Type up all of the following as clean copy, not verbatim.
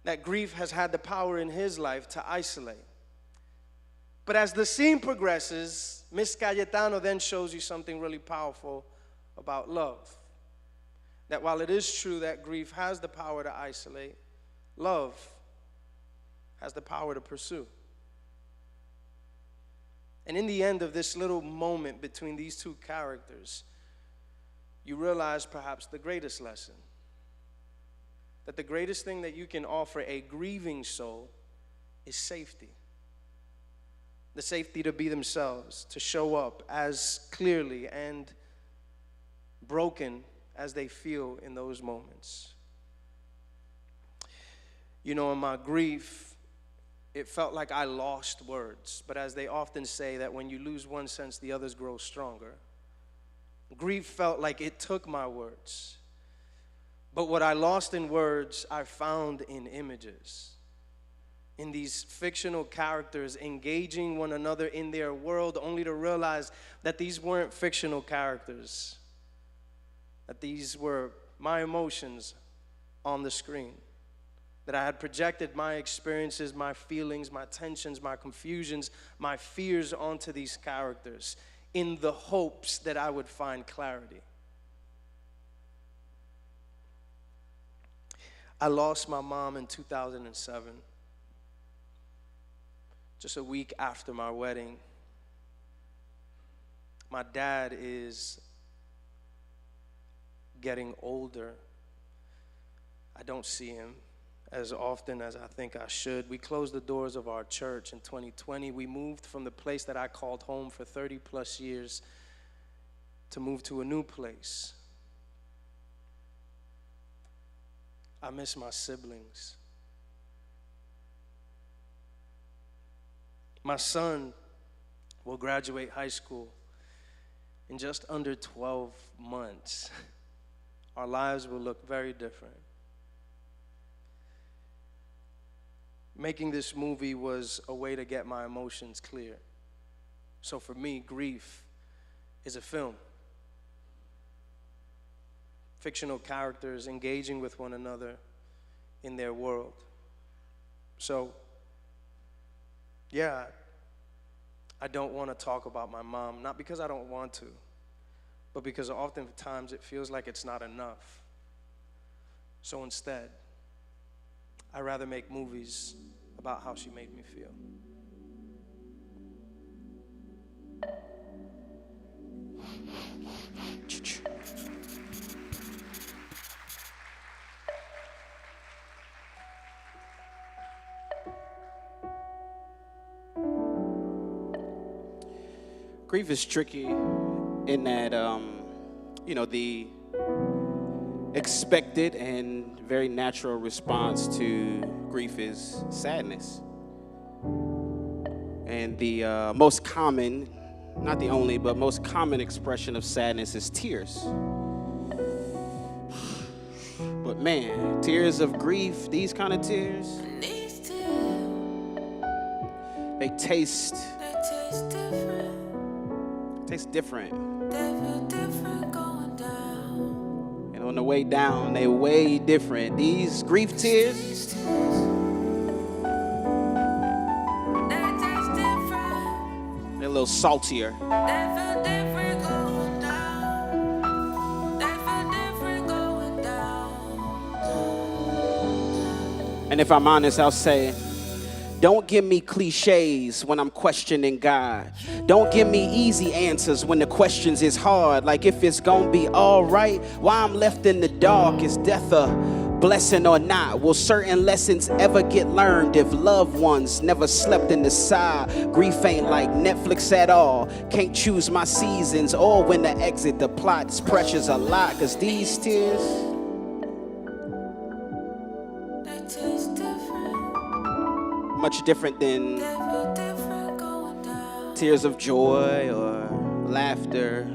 that grief has had the power in his life to isolate. But as the scene progresses, Miss Cayetano then shows you something really powerful about love. That while it is true that grief has the power to isolate, love has the power to pursue. And in the end of this little moment between these two characters, you realize perhaps the greatest lesson. That the greatest thing that you can offer a grieving soul is safety. The safety to be themselves, to show up as clearly and broken as they feel in those moments. You know, in my grief, it felt like I lost words. But as they often say, that when you lose one sense, the others grow stronger. Grief felt like it took my words. But what I lost in words, I found in images. In these fictional characters engaging one another in their world, only to realize that these weren't fictional characters, that these were my emotions on the screen, that I had projected my experiences, my feelings, my tensions, my confusions, my fears onto these characters in the hopes that I would find clarity. I lost my mom in 2007. Just a week after my wedding. My dad is getting older. I don't see him as often as I think I should. We closed the doors of our church in 2020. We moved from the place that I called home for 30 plus years to move to a new place. I miss my siblings. My son will graduate high school in just under 12 months. Our lives will look very different. Making this movie was a way to get my emotions clear. So for me, grief is a film. Fictional characters engaging with one another in their world. So, yeah, I don't want to talk about my mom, not because I don't want to, but because oftentimes it feels like it's not enough. So instead, I'd rather make movies about how she made me feel. Grief is tricky in that, the expected and very natural response to grief is sadness. And the most common, not the only, but most common expression of sadness is tears. But man, tears of grief, these kind of tears, they taste different. And on the way down, they way different. These grief tears, they're a little saltier. And if I'm honest, I'll say, don't give me cliches when I'm questioning God. Don't give me easy answers when the questions is hard. Like if it's gonna be all right, why I'm left in the dark? Is death a blessing or not? Will certain lessons ever get learned if loved ones never slept in the side? Grief ain't like Netflix at all. Can't choose my seasons or when to exit. The plot's pressure's a lot, cause these tears, much different than tears of joy or laughter.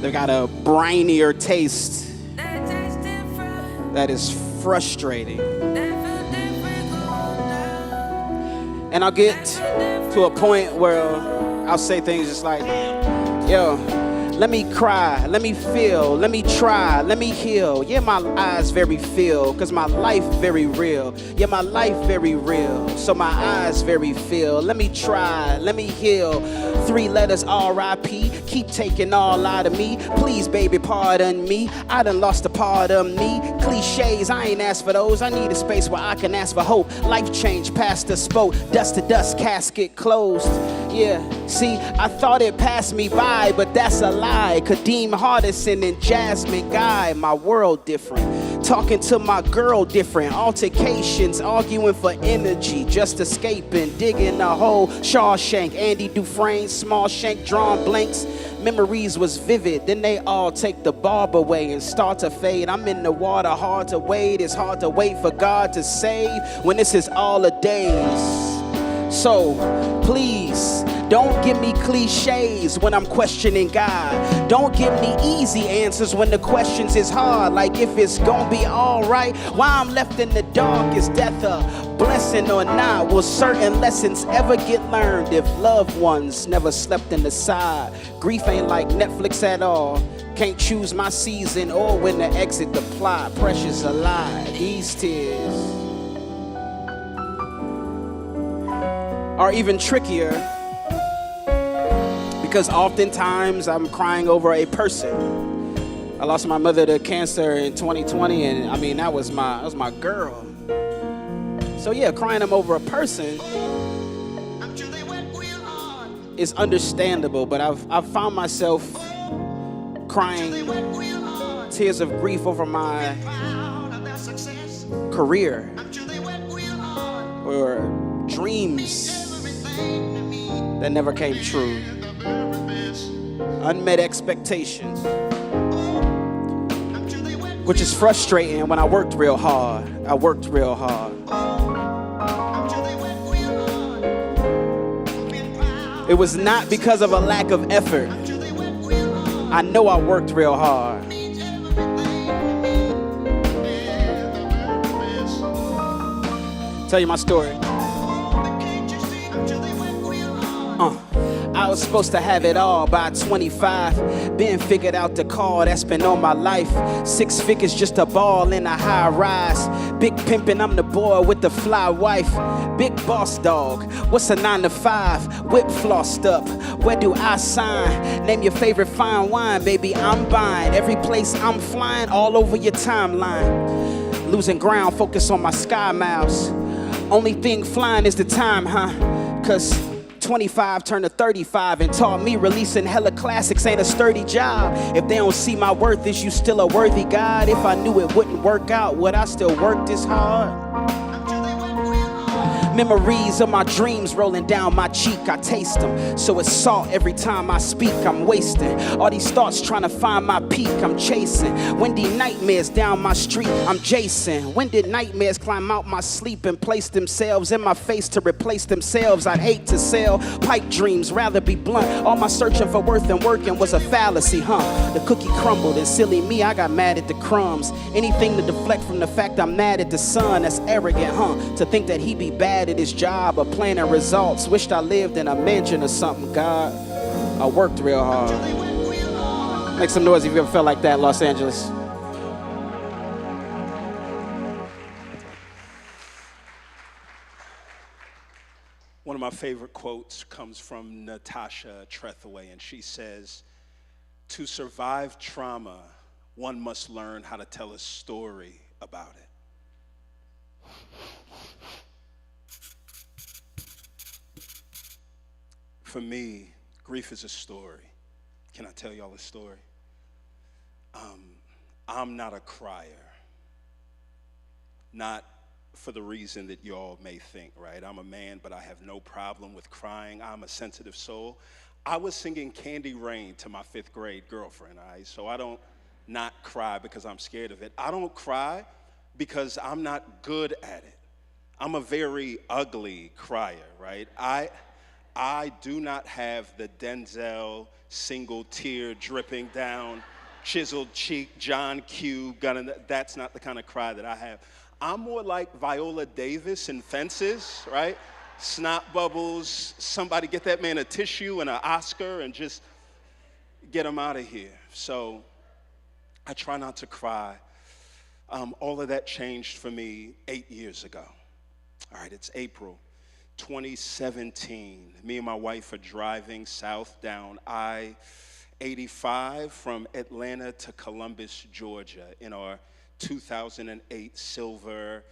They got a brinier taste that is frustrating. And I'll get to a point where I'll say things just like, yo, Let me cry, let me feel, let me try, let me heal. Yeah, my eyes very filled, cause my life very real. Yeah, my life very real, so my eyes very filled. Let me try, let me heal. 3 letters R.I.P. Keep taking all out of me. Please, baby, pardon me. I done lost a part of me. Cliches, I ain't asked for those. I need a space where I can ask for hope. Life change, pastor spoke. Dust to dust, casket closed. Yeah, see, I thought it passed me by, but that's a lie. Kadeem Hardison and Jasmine Guy, my world different. Talking to my girl different. Altercations, arguing for energy, just escaping, digging a hole. Shawshank, Andy Dufresne, small shank, drawn blanks. Memories was vivid, then they all take the barb away and start to fade. I'm in the water, hard to wade. It's hard to wait for God to save when this is all a days. So, please, don't give me cliches when I'm questioning God. Don't give me easy answers when the questions is hard. Like if it's gonna be alright, why I'm left in the dark, is death a blessing or not? Will certain lessons ever get learned if loved ones never slept in the side? Grief ain't like Netflix at all. Can't choose my season or when to exit the plot. Pressure's a lie, these tears are even trickier because oftentimes I'm crying over a person. I lost my mother to cancer in 2020, and I mean that was my girl. So yeah, crying them over a person is understandable, but I've found myself crying tears of grief over my career or dreams that never came true. Unmet expectations, which is frustrating when I worked real hard. It was not because of a lack of effort. I know I worked real hard. Tell you my story. I was supposed to have it all by 25. Been figured out the call that's been on my life. 6 figures just a ball in a high rise. Big pimpin', I'm the boy with the fly wife. Big boss dog, what's a 9 to 5? Whip flossed up, where do I sign? Name your favorite fine wine, baby, I'm buying. Every place I'm flying, all over your timeline. Losing ground, focus on my sky miles. Only thing flying is the time, huh? Cause 25 turned to 35 and taught me releasing hella classics ain't a sturdy job. If they don't see my worth, is you still a worthy God? If I knew it wouldn't work out, would I still work this hard? Memories of my dreams rolling down my cheek, I taste them. So it's salt every time I speak, I'm wasting. All these thoughts trying to find my peak, I'm chasing. Windy nightmares down my street, I'm Jason. When did nightmares climb out my sleep and place themselves in my face to replace themselves? I'd hate to sell pipe dreams, rather be blunt. All my searching for worth and working was a fallacy, huh? The cookie crumbled and silly me, I got mad at the crumbs. Anything to deflect from the fact I'm mad at the sun, that's arrogant, huh? To think that he be bad at his job or planning results. Wished I lived in a mansion or something, God. I worked real hard. Make some noise if you ever felt like that, Los Angeles. One of my favorite quotes comes from Natasha Trethewey, and she says, "To survive trauma, one must learn how to tell a story about it." For me, grief is a story. Can I tell y'all a story? I'm not a crier. Not for the reason that y'all may think, right? I'm a man, but I have no problem with crying. I'm a sensitive soul. I was singing Candy Rain to my 5th grade girlfriend, all right? So I don't not cry because I'm scared of it. I don't cry because I'm not good at it. I'm a very ugly crier, right? I do not have the Denzel single tear dripping down, chiseled cheek, John Q. gunning. That's not the kind of cry that I have. I'm more like Viola Davis in Fences, right? Snot bubbles, somebody get that man a tissue and an Oscar and just get them out of here. So I try not to cry. All of that changed for me 8 years ago. All right, it's April 2017. Me and my wife are driving south down I-85 from Atlanta to Columbus, Georgia, in our 2008 silver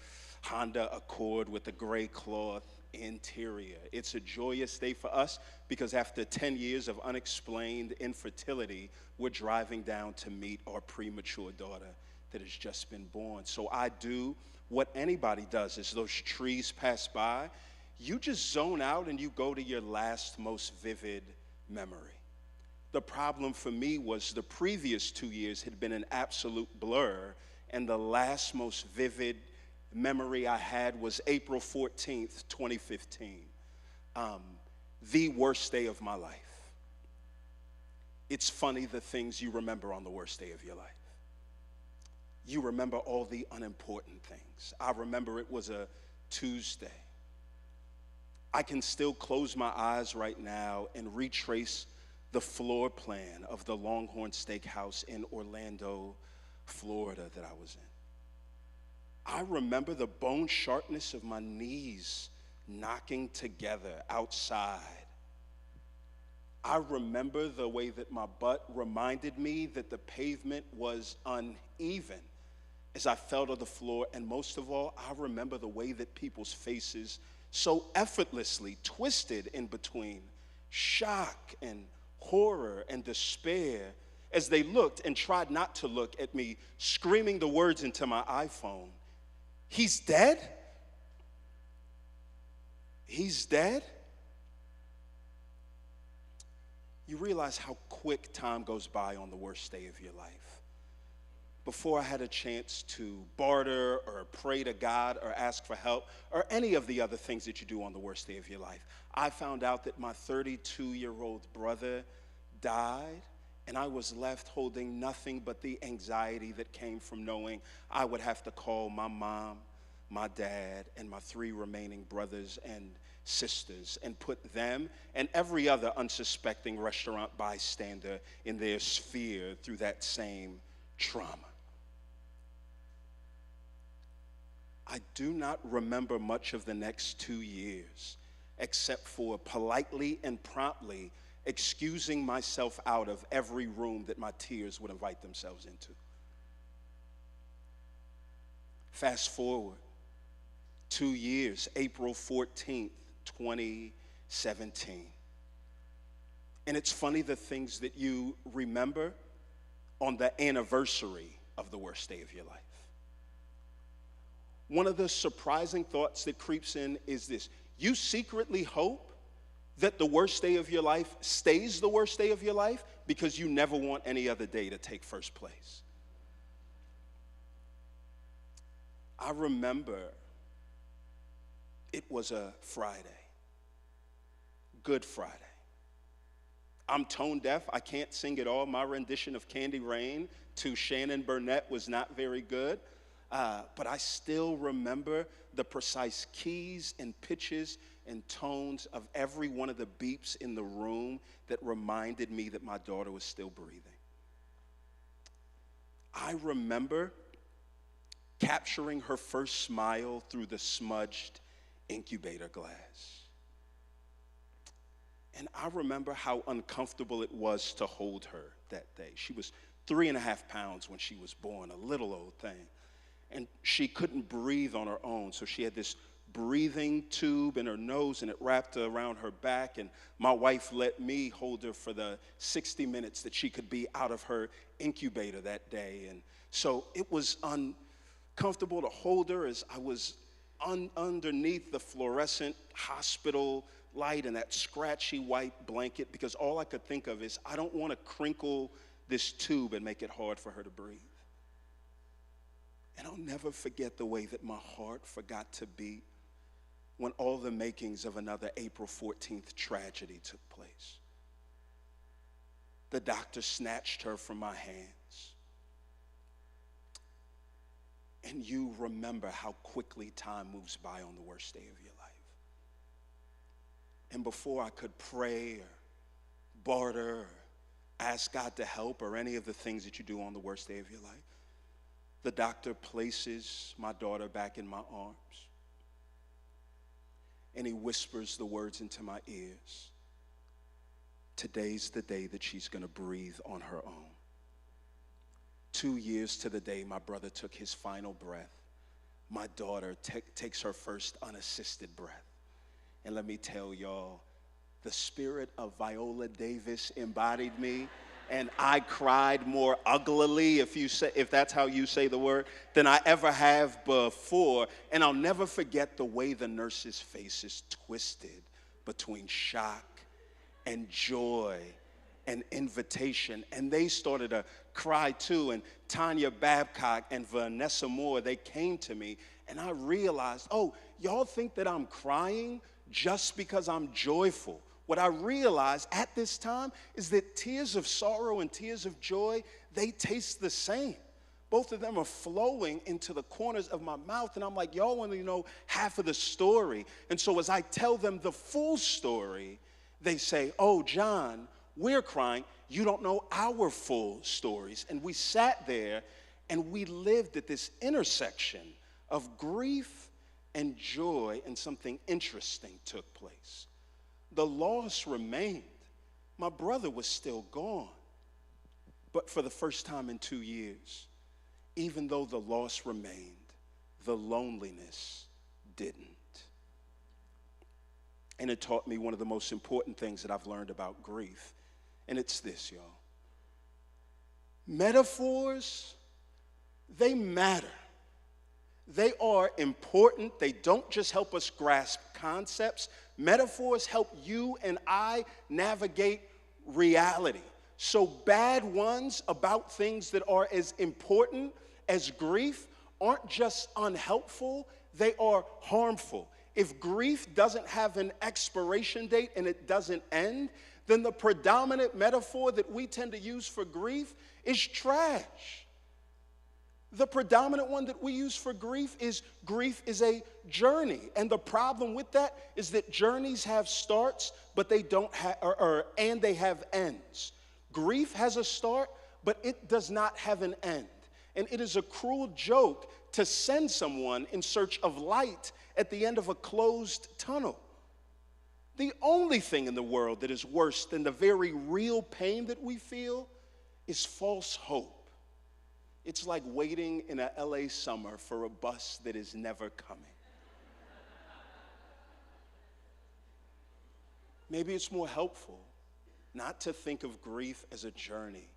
Honda Accord with the gray cloth interior. It's a joyous day for us because after 10 years of unexplained infertility, we're driving down to meet our premature daughter that has just been born. So I do what anybody does as those trees pass by. You just zone out and you go to your last most vivid memory. The problem for me was the previous 2 years had been an absolute blur, and the last most vivid memory I had was April 14th, 2015. The worst day of my life. It's funny the things you remember on the worst day of your life. You remember all the unimportant things. I remember it was a Tuesday. I can still close my eyes right now and retrace the floor plan of the Longhorn Steakhouse in Orlando, Florida that I was in. I remember the bone sharpness of my knees knocking together outside. I remember the way that my butt reminded me that the pavement was uneven as I fell to the floor, and most of all, I remember the way that people's faces so effortlessly twisted in between shock and horror and despair as they looked and tried not to look at me, screaming the words into my iPhone, "He's dead? He's dead?" You realize how quick time goes by on the worst day of your life. Before I had a chance to barter or pray to God or ask for help or any of the other things that you do on the worst day of your life, I found out that my 32-year-old brother died, and I was left holding nothing but the anxiety that came from knowing I would have to call my mom, my dad, and my 3 remaining brothers and sisters and put them and every other unsuspecting restaurant bystander in their sphere through that same trauma. I do not remember much of the next 2 years except for politely and promptly excusing myself out of every room that my tears would invite themselves into. Fast forward 2 years, April 14th, 2017. And it's funny the things that you remember on the anniversary of the worst day of your life. One of the surprising thoughts that creeps in is this: you secretly hope that the worst day of your life stays the worst day of your life because you never want any other day to take first place. I remember it was a Friday, Good Friday. I'm tone deaf. I can't sing at all. My rendition of Candy Rain to Shannon Burnett was not very good. But I still remember the precise keys and pitches and tones of every one of the beeps in the room that reminded me that my daughter was still breathing. I remember capturing her first smile through the smudged incubator glass. And I remember how uncomfortable it was to hold her that day. She was 3.5 pounds when she was born, a little old thing. And she couldn't breathe on her own, so she had this breathing tube in her nose, and it wrapped around her back, and my wife let me hold her for the 60 minutes that she could be out of her incubator that day. And so it was uncomfortable to hold her as I was underneath the fluorescent hospital light and that scratchy white blanket, because all I could think of is I don't want to crinkle this tube and make it hard for her to breathe. And I'll never forget the way that my heart forgot to beat when all the makings of another April 14th tragedy took place. The doctor snatched her from my hands. And you remember how quickly time moves by on the worst day of your life. And before I could pray or barter or ask God to help or any of the things that you do on the worst day of your life, the doctor places my daughter back in my arms, and he whispers the words into my ears. Today's the day that she's going to breathe on her own. 2 years to the day my brother took his final breath, my daughter takes her first unassisted breath. And let me tell y'all, the spirit of Viola Davis embodied me, and I cried more uglily, if that's how you say the word, than I ever have before. And I'll never forget the way the nurses' faces twisted between shock and joy and invitation, and they started to cry too. And Tanya Babcock and Vanessa Moore, they came to me, and I realized, oh, y'all think that I'm crying just because I'm joyful. What I realized at this time is that tears of sorrow and tears of joy, they taste the same. Both of them are flowing into the corners of my mouth, and I'm like, y'all want to know half of the story. And so as I tell them the full story, they say, oh, John, we're crying. You don't know our full stories. And we sat there and we lived at this intersection of grief and joy, and something interesting took place. The loss remained. My brother was still gone. But for the first time in 2 years, even though the loss remained, the loneliness didn't. And it taught me one of the most important things that I've learned about grief. And it's this, y'all. Metaphors, they matter. They are important. They don't just help us grasp concepts. Metaphors help you and I navigate reality. So bad ones about things that are as important as grief aren't just unhelpful, they are harmful. If grief doesn't have an expiration date and it doesn't end, then the predominant metaphor that we tend to use for grief is trash. The predominant one that we use for grief is a journey. And the problem with that is that journeys have starts, but they don't have, and they have ends. Grief has a start, but it does not have an end. And it is a cruel joke to send someone in search of light at the end of a closed tunnel. The only thing in the world that is worse than the very real pain that we feel is false hope. It's like waiting in a LA summer for a bus that is never coming. Maybe it's more helpful not to think of grief as a journey,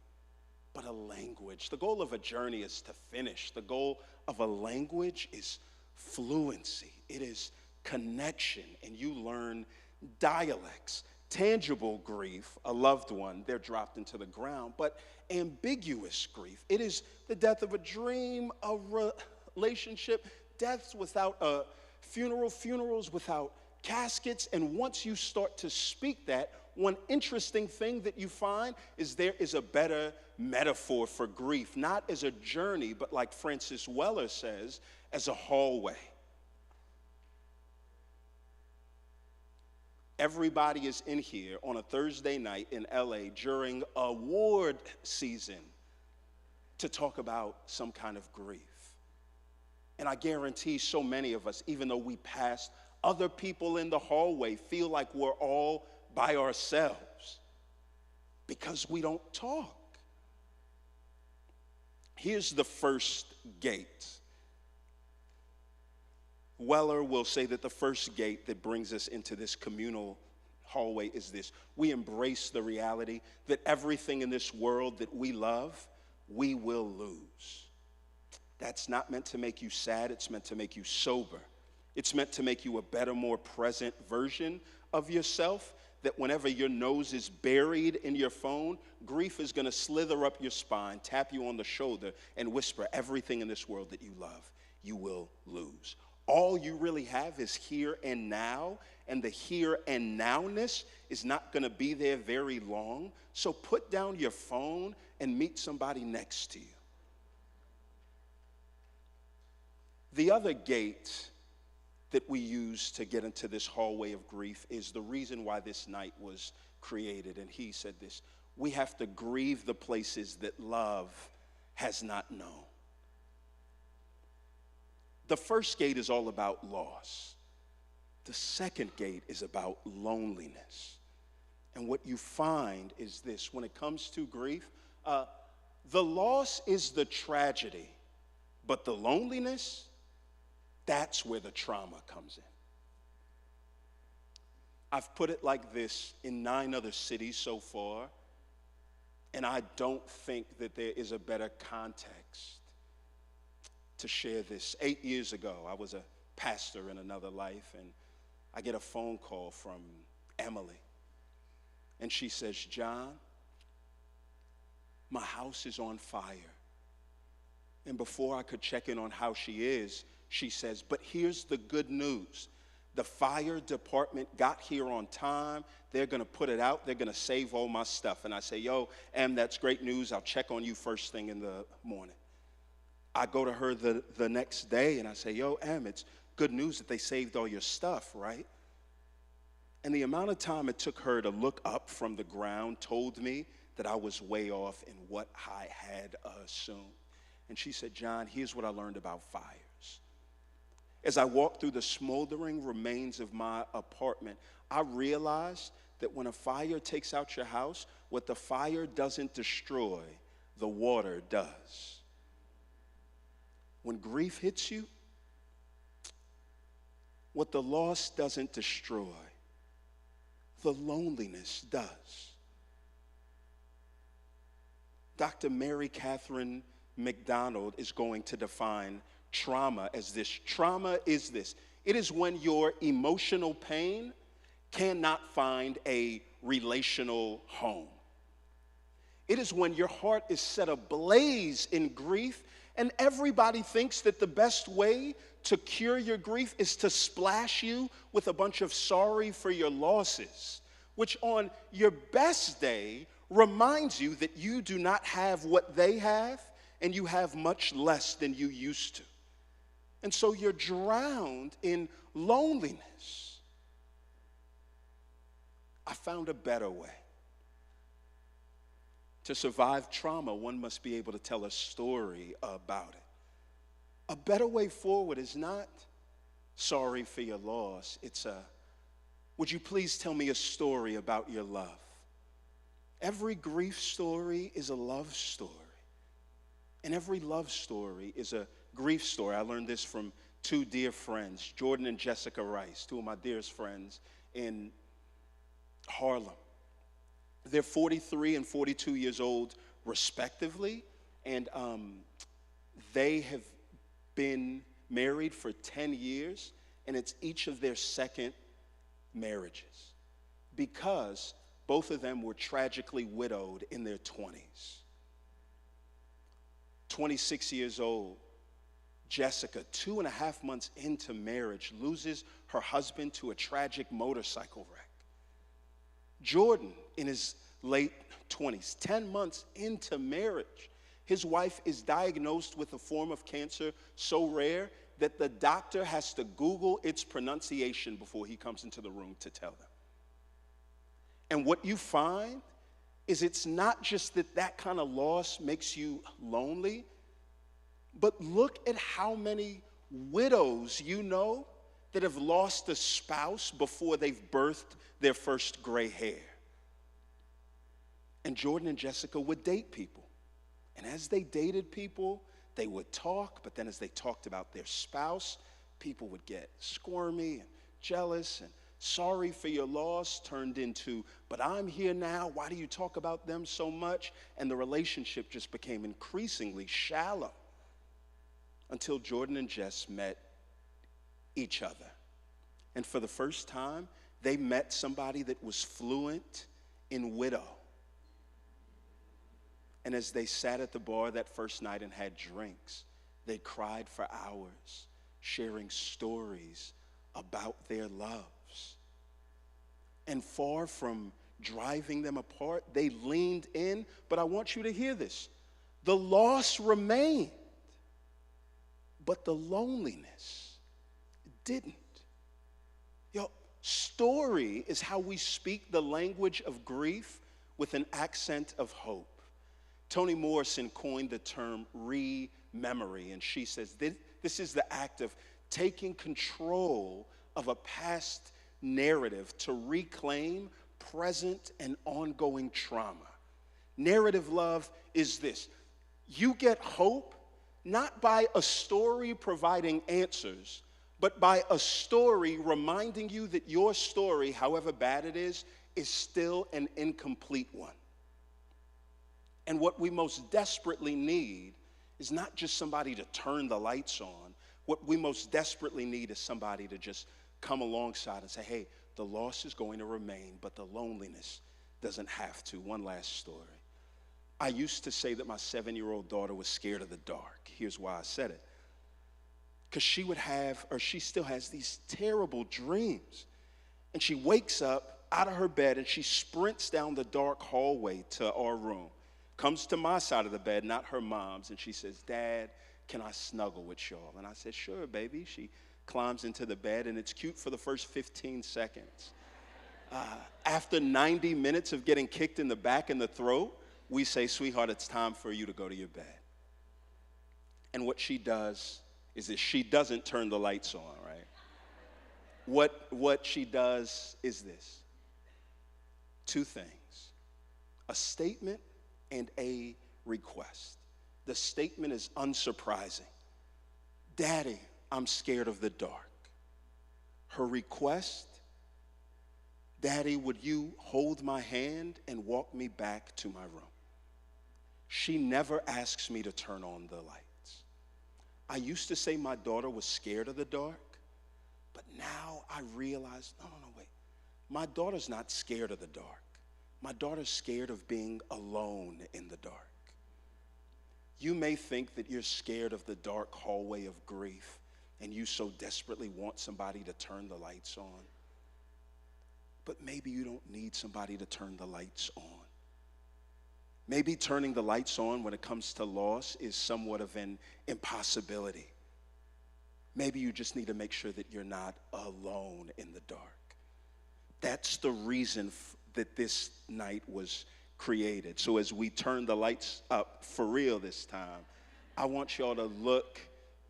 but a language. The goal of a journey is to finish. The goal of a language is fluency. It is connection, and you learn dialects. Tangible grief, a loved one, they're dropped into the ground, but ambiguous grief, it is the death of a dream, a relationship, deaths without a funeral, funerals without caskets. And once you start to speak that, one interesting thing that you find is there is a better metaphor for grief, not as a journey, but like Francis Weller says, as a hallway. Everybody is in here on a Thursday night in LA during award season to talk about some kind of grief. And I guarantee so many of us, even though we passed other people in the hallway, feel like we're all by ourselves because we don't talk. Here's the first gate. Weller will say that the first gate that brings us into this communal hallway is this: we embrace the reality that everything in this world that we love, we will lose. That's not meant to make you sad, it's meant to make you sober. It's meant to make you a better, more present version of yourself, that whenever your nose is buried in your phone, grief is gonna slither up your spine, tap you on the shoulder, and whisper, everything in this world that you love, you will lose. All you really have is here and now, and the here and nowness is not going to be there very long. So put down your phone and meet somebody next to you. The other gate that we use to get into this hallway of grief is the reason why this night was created. And he said this: we have to grieve the places that love has not known. The first gate is all about loss. The second gate is about loneliness. And what you find is this: when it comes to grief, the loss is the tragedy, but the loneliness, that's where the trauma comes in. I've put it like this in 9 other cities so far, and I don't think that there is a better context to share this. 8 years ago, I was a pastor in another life, and I get a phone call from Emily. And she says, "John, my house is on fire." And before I could check in on how she is, she says, "But here's the good news. The fire department got here on time. They're going to put it out. They're going to save all my stuff." And I say, "Yo, Em, that's great news. I'll check on you first thing in the morning." I go to her the next day and I say, "Yo, Em, it's good news that they saved all your stuff, right?" And the amount of time it took her to look up from the ground told me that I was way off in what I had assumed. And she said, "John, here's what I learned about fires. As I walked through the smoldering remains of my apartment, I realized that when a fire takes out your house, what the fire doesn't destroy, the water does. When grief hits you, what the loss doesn't destroy, the loneliness does." Dr. Mary Catherine McDonald is going to define trauma as this. Trauma is this: it is when your emotional pain cannot find a relational home. It is when your heart is set ablaze in grief, and everybody thinks that the best way to cure your grief is to splash you with a bunch of sorry for your losses, which on your best day reminds you that you do not have what they have, and you have much less than you used to. And so you're drowned in loneliness. I found a better way. To survive trauma, one must be able to tell a story about it. A better way forward is not sorry for your loss. It's would you please tell me a story about your love? Every grief story is a love story. And every love story is a grief story. I learned this from 2 dear friends, Jordan and Jessica Rice, 2 of my dearest friends in Harlem. They're 43 and 42 years old, respectively, and they have been married for 10 years, and it's each of their second marriages because both of them were tragically widowed in their 20s. 26 years old, Jessica, 2.5 months into marriage, loses her husband to a tragic motorcycle wreck. Jordan, in his late 20s, 10 months into marriage, his wife is diagnosed with a form of cancer so rare that the doctor has to Google its pronunciation before he comes into the room to tell them. And what you find is it's not just that kind of loss makes you lonely, but look at how many widows you know that have lost a spouse before they've birthed their first gray hair. And Jordan and Jessica would date people. And as they dated people, they would talk, but then as they talked about their spouse, people would get squirmy and jealous, and sorry for your loss turned into, but I'm here now, why do you talk about them so much? And the relationship just became increasingly shallow until Jordan and Jess met each other. And for the first time, they met somebody that was fluent in widow. And as they sat at the bar that first night and had drinks, they cried for hours, sharing stories about their loves. And far from driving them apart, they leaned in. But I want you to hear this. The loss remained, but the loneliness didn't. Story is how we speak the language of grief with an accent of hope. Toni Morrison coined the term re-memory, and she says this is the act of taking control of a past narrative to reclaim present and ongoing trauma. Narrative love is this: you get hope not by a story providing answers, but by a story reminding you that your story, however bad it is still an incomplete one. And what we most desperately need is not just somebody to turn the lights on. What we most desperately need is somebody to just come alongside and say, hey, the loss is going to remain, but the loneliness doesn't have to. One last story. I used to say that my 7-year-old daughter was scared of the dark. Here's why I said it. Because she would have, or she still has, these terrible dreams. And she wakes up out of her bed and she sprints down the dark hallway to our room, comes to my side of the bed, not her mom's, and she says, Dad, can I snuggle with y'all? And I said, sure, baby. She climbs into the bed, and it's cute for the first 15 seconds. After 90 minutes of getting kicked in the back and the throat, we say, sweetheart, it's time for you to go to your bed. And what she does is that she doesn't turn the lights on, right? What she does is this. 2 things: a statement and a request. The statement is unsurprising. Daddy, I'm scared of the dark. Her request: Daddy, would you hold my hand and walk me back to my room? She never asks me to turn on the lights. I used to say my daughter was scared of the dark, but now I realize, no, wait. My daughter's not scared of the dark. My daughter's scared of being alone in the dark. You may think that you're scared of the dark hallway of grief, and you so desperately want somebody to turn the lights on. But maybe you don't need somebody to turn the lights on. Maybe turning the lights on when it comes to loss is somewhat of an impossibility. Maybe you just need to make sure that you're not alone in the dark. That's the reason that this night was created. So as we turn the lights up for real this time, I want y'all to look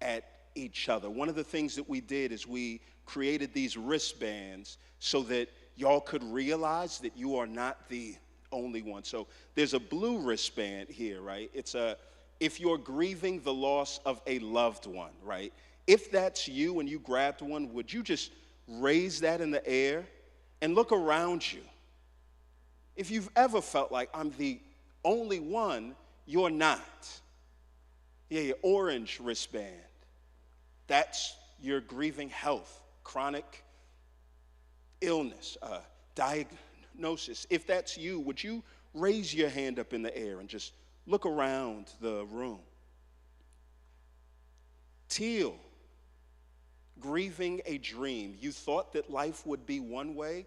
at each other. One of the things that we did is we created these wristbands so that y'all could realize that you are not the only one. So there's a blue wristband here, right? If you're grieving the loss of a loved one, right? If that's you and you grabbed one, would you just raise that in the air and look around you? If you've ever felt like I'm the only one, you're not. Yeah, your orange wristband. That's your grieving health, chronic illness, diagnosis. If that's you, would you raise your hand up in the air and just look around the room? Teal, grieving a dream. You thought that life would be one way,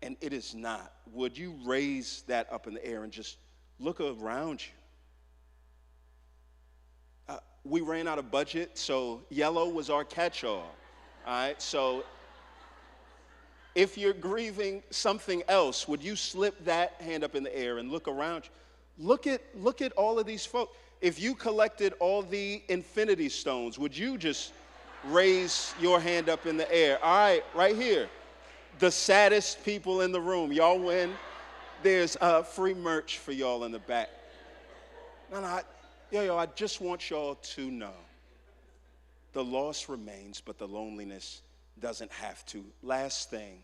and it is not. Would you raise that up in the air and just look around you? We ran out of budget, so yellow was our catch-all. All right, so if you're grieving something else, would you slip that hand up in the air and look around you? Look at all of these folks. If you collected all the infinity stones, would you just raise your hand up in the air? All right, right here. The saddest people in the room. Y'all win. There's free merch for y'all in the back. I just want y'all to know the loss remains, but the loneliness doesn't have to. Last thing,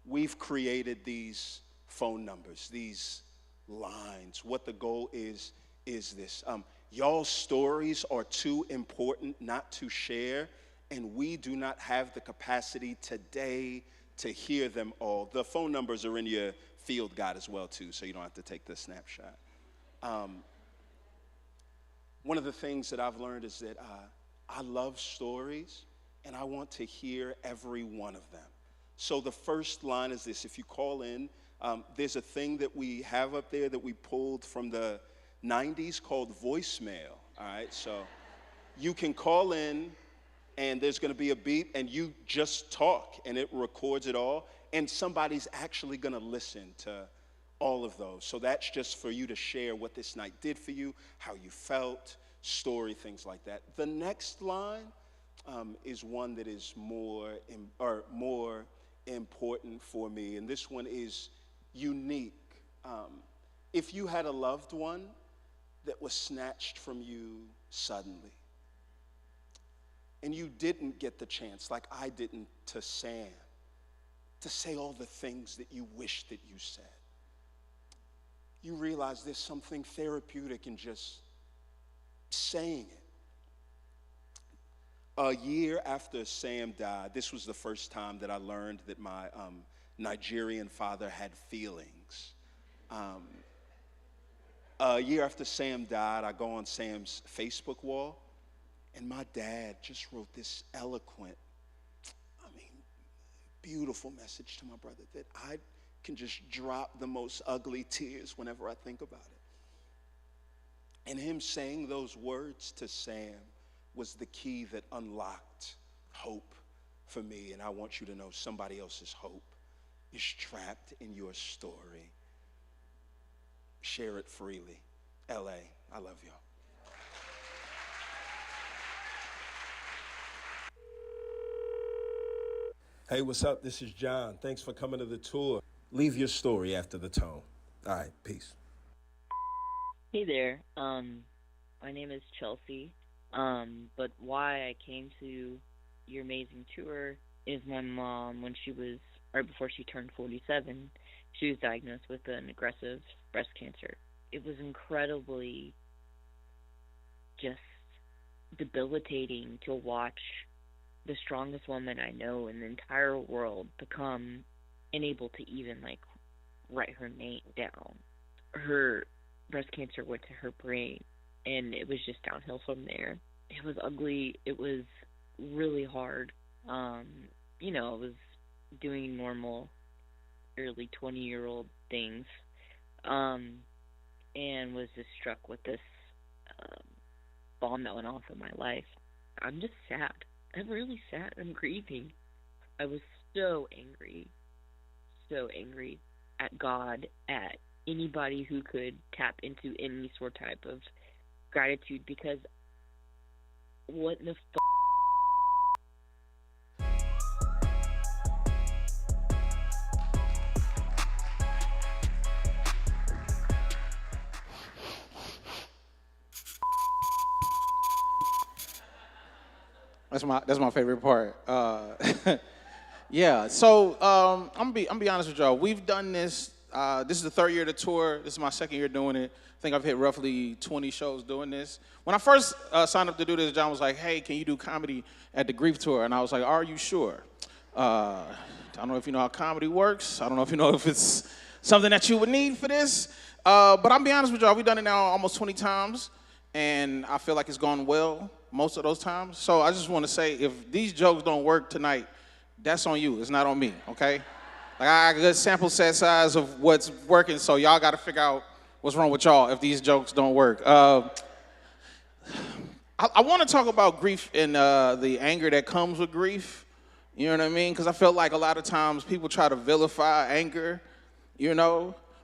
we've created these phone numbers, these lines. What the goal is this. Y'all's stories are too important not to share, and we do not have the capacity today to hear them all. The phone numbers are in your field guide as well, too, so you don't have to take the snapshot. One of the things that I've learned is that I love stories, and I want to hear every one of them. So the first line is this. If you call in, there's a thing that we have up there that we pulled from the 90s called voicemail, all right? So you can call in, and there's going to be a beep, and you just talk, and it records it all, and somebody's actually going to listen to all of those. So that's just for you to share what this night did for you, how you felt, story, things like that. The next line is one that is more important for me, and this one is unique. If you had a loved one that was snatched from you suddenly, and you didn't get the chance, like I didn't to Sam, to say all the things that you wish that you said, you realize there's something therapeutic in just saying it. A year after Sam died, this was the first time that I learned that my Nigerian father had feelings. A year after Sam died, I go on Sam's Facebook wall, and my dad just wrote this eloquent, beautiful message to my brother that I can just drop the most ugly tears whenever I think about it. And him saying those words to Sam was the key that unlocked hope for me. And I want you to know somebody else's hope is trapped in your story. Share it freely. LA, I love y'all. Hey, what's up? This is John. Thanks for coming to the tour. Leave your story after the tone. All right, peace. Hey there. My name is Chelsea. But why I came to your amazing tour is my mom, when she was, right before she turned 47, she was diagnosed with an aggressive breast cancer. It was incredibly just debilitating to watch the strongest woman I know in the entire world become unable to even, write her name down. Her breast cancer went to her brain, and it was just downhill from there. It was ugly. It was really hard. I was doing normal early 20-year-old things, and was just struck with this bomb that went off in my life. I'm just sad. I'm really sad. I'm grieving. I was so angry at God, at anybody who could tap into any sort type of gratitude, because what in the That's my favorite part. Yeah. So I'm be honest with y'all. We've done this. This is the third year of the tour. This is my second year doing it. I think I've hit roughly 20 shows doing this. When I first signed up to do this, John was like, "Hey, can you do comedy at the Grief Tour?" And I was like, "Are you sure?" I don't know if you know how comedy works. I don't know if you know if it's something that you would need for this. But I'll be honest with y'all. We've done it now almost 20 times, and I feel like it's gone well most of those times. So I just want to say, if these jokes don't work tonight, that's on you. It's not on me, okay? Like, I got a good sample set size of what's working, so y'all got to figure out what's wrong with y'all if these jokes don't work. I want to talk about grief and the anger that comes with grief. You know what I mean? Because I feel like a lot of times people try to vilify anger,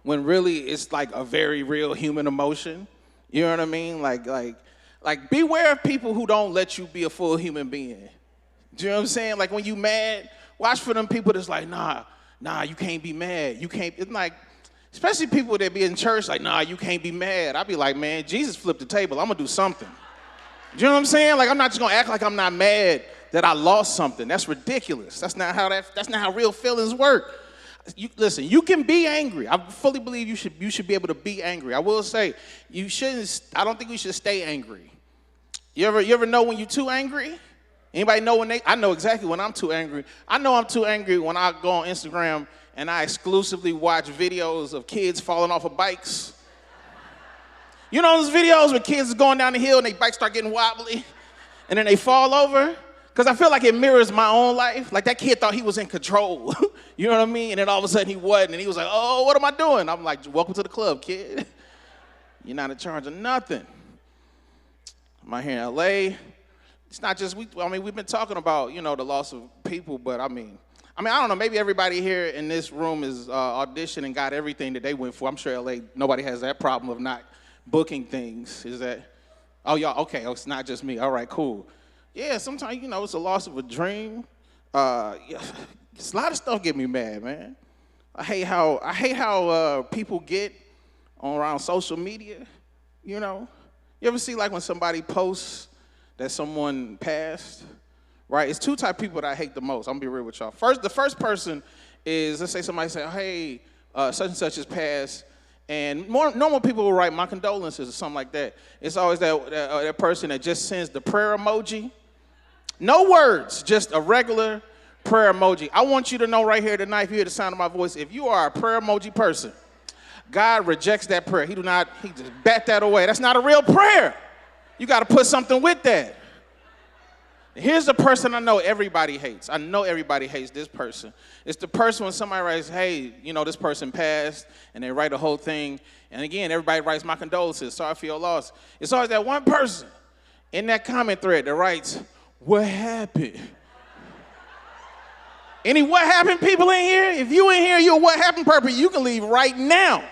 when really it's like a very real human emotion. You know what I mean? Like beware of people who don't let you be a full human being. Do you know what I'm saying? Like, when you mad, watch for them people that's like, nah, you can't be mad. You can't, it's like, especially people that be in church, like, nah, you can't be mad. I be like, man, Jesus flipped the table. I'm going to do something. Do you know what I'm saying? Like, I'm not just going to act like I'm not mad that I lost something. That's ridiculous. That's not how real feelings work. Listen, you can be angry. I fully believe you should be able to be angry. I will say, I don't think we should stay angry. You ever know when you're too angry? Anybody know I know exactly when I'm too angry. I know I'm too angry when I go on Instagram and I exclusively watch videos of kids falling off of bikes. You know those videos where kids are going down the hill and their bikes start getting wobbly and then they fall over? Because I feel like it mirrors my own life. Like, that kid thought he was in control. You know what I mean? And then all of a sudden he wasn't. And he was like, oh, what am I doing? I'm like, welcome to the club, kid. You're not in charge of nothing. I'm out here in LA. It's not just, we've been talking about, the loss of people, but I mean, I don't know, maybe everybody here in this room is auditioned and got everything that they went for. I'm sure LA, nobody has that problem of not booking things. Is that, oh, y'all, okay, oh, it's not just me. All right, cool. Yeah, sometimes, you know, it's a loss of a dream. Yeah, a lot of stuff get me mad, man. I hate how people get around social media, you know. You ever see like when somebody posts that someone passed? Right, it's two type of people that I hate the most. I'm gonna be real with y'all. The first person is, let's say somebody say, hey, such and such has passed, and more normal people will write my condolences or something like that. It's always that person that just sends the prayer emoji. No words, just a regular prayer emoji. I want you to know right here tonight, if you hear the sound of my voice, if you are a prayer emoji person, God rejects that prayer. He just bat that away. That's not a real prayer. You gotta put something with that. Here's the person I know everybody hates. I know everybody hates this person. It's the person when somebody writes, hey, you know, this person passed, and they write the whole thing. And again, everybody writes my condolences, sorry for your loss. It's always that one person in that comment thread that writes, what happened? Any what happened people in here? If you in here, you're a what happened person, you can leave right now.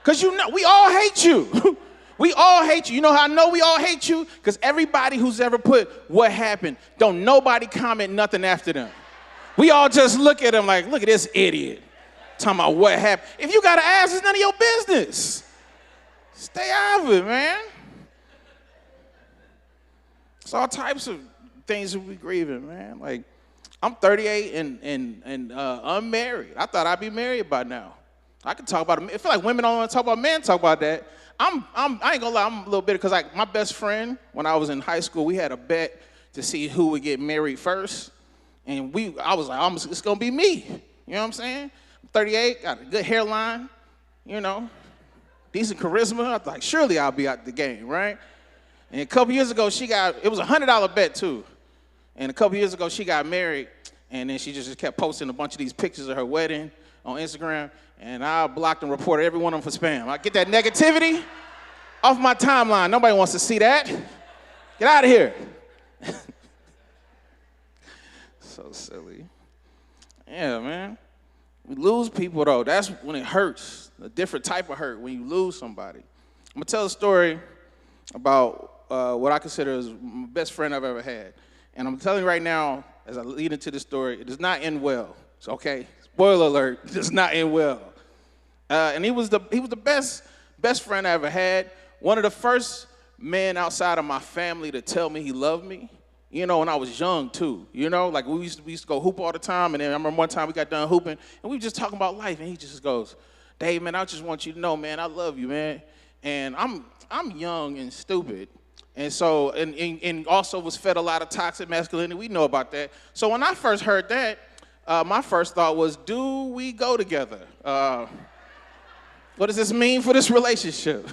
Because you know, we all hate you. We all hate you. You know how I know we all hate you? Because everybody who's ever put what happened, don't nobody comment nothing after them. We all just look at them like, look at this idiot. Talking about what happened. If you got to ask, it's none of your business. Stay out of it, man. It's all types of things that we grieving, man. Like, I'm 38 and unmarried. I thought I'd be married by now. I could talk about it. I feel like women don't want to talk about men, talk about that. I ain't gonna lie, I'm a little bitter because like my best friend, when I was in high school, we had a bet to see who would get married first. And I was like, it's gonna be me. You know what I'm saying? I'm 38, got a good hairline, you know, decent charisma. I was like, surely I'll be out the game, right? And a couple years ago, it was a $100 bet too. And a couple years ago, she got married, and then she just kept posting a bunch of these pictures of her wedding on Instagram. And I blocked and reported every one of them for spam. I get that negativity off my timeline. Nobody wants to see that. Get out of here. So silly. Yeah, man. We lose people, though. That's when it hurts. A different type of hurt when you lose somebody. I'm going to tell a story about what I consider as my best friend I've ever had. And I'm telling you right now, as I lead into this story, it does not end well. It's okay. Spoiler alert, it does not end well. And he was the best friend I ever had. One of the first men outside of my family to tell me he loved me. You know, when I was young too. You know, like we used to go hoop all the time. And then I remember one time we got done hooping, and we were just talking about life. And he just goes, "Dave, man, I just want you to know, man, I love you, man. And I'm young and stupid." And so, and also was fed a lot of toxic masculinity. We know about that. So when I first heard that, my first thought was, do we go together? What does this mean for this relationship?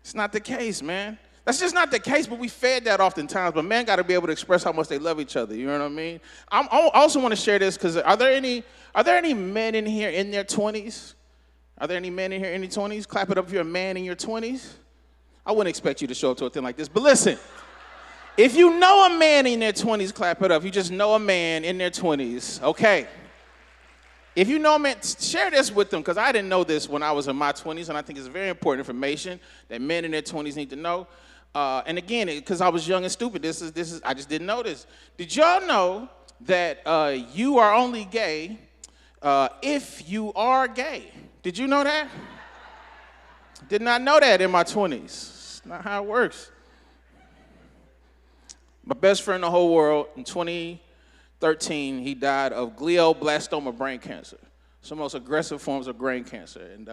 It's not the case, man. That's just not the case, but we fed that oftentimes. But men got to be able to express how much they love each other. You know what I mean? I also want to share this because are there any men in here in their 20s? Are there any men in here in their 20s? Clap it up if you're a man in your 20s. I wouldn't expect you to show up to a thing like this. But listen, if you know a man in their 20s, clap it up. You just know a man in their 20s. Okay. If you know a man, share this with them, because I didn't know this when I was in my 20s, and I think it's very important information that men in their 20s need to know. And again, because I was young and stupid, I just didn't know this. Did y'all know that you are only gay if you are gay? Did you know that? Did not know that in my 20s. It's not how it works. My best friend in the whole world, in 2013, he died of glioblastoma brain cancer. It's the most aggressive forms of brain cancer. And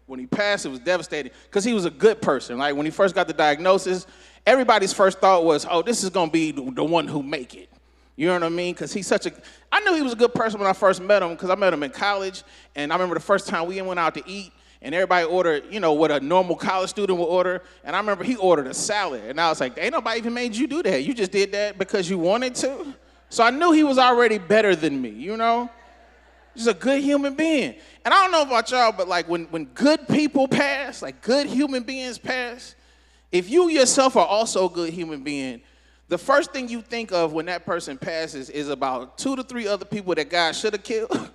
when he passed, it was devastating because he was a good person. Like when he first got the diagnosis, everybody's first thought was, oh, this is going to be the one who make it. You know what I mean? Because I knew he was a good person when I first met him because I met him in college. And I remember the first time we went out to eat, and everybody ordered, you know, what a normal college student would order. And I remember he ordered a salad. And I was like, ain't nobody even made you do that. You just did that because you wanted to. So I knew he was already better than me, you know? He's a good human being. And I don't know about y'all, but like when good people pass, like good human beings pass, if you yourself are also a good human being, the first thing you think of when that person passes is about 2 to 3 other people that God should have killed.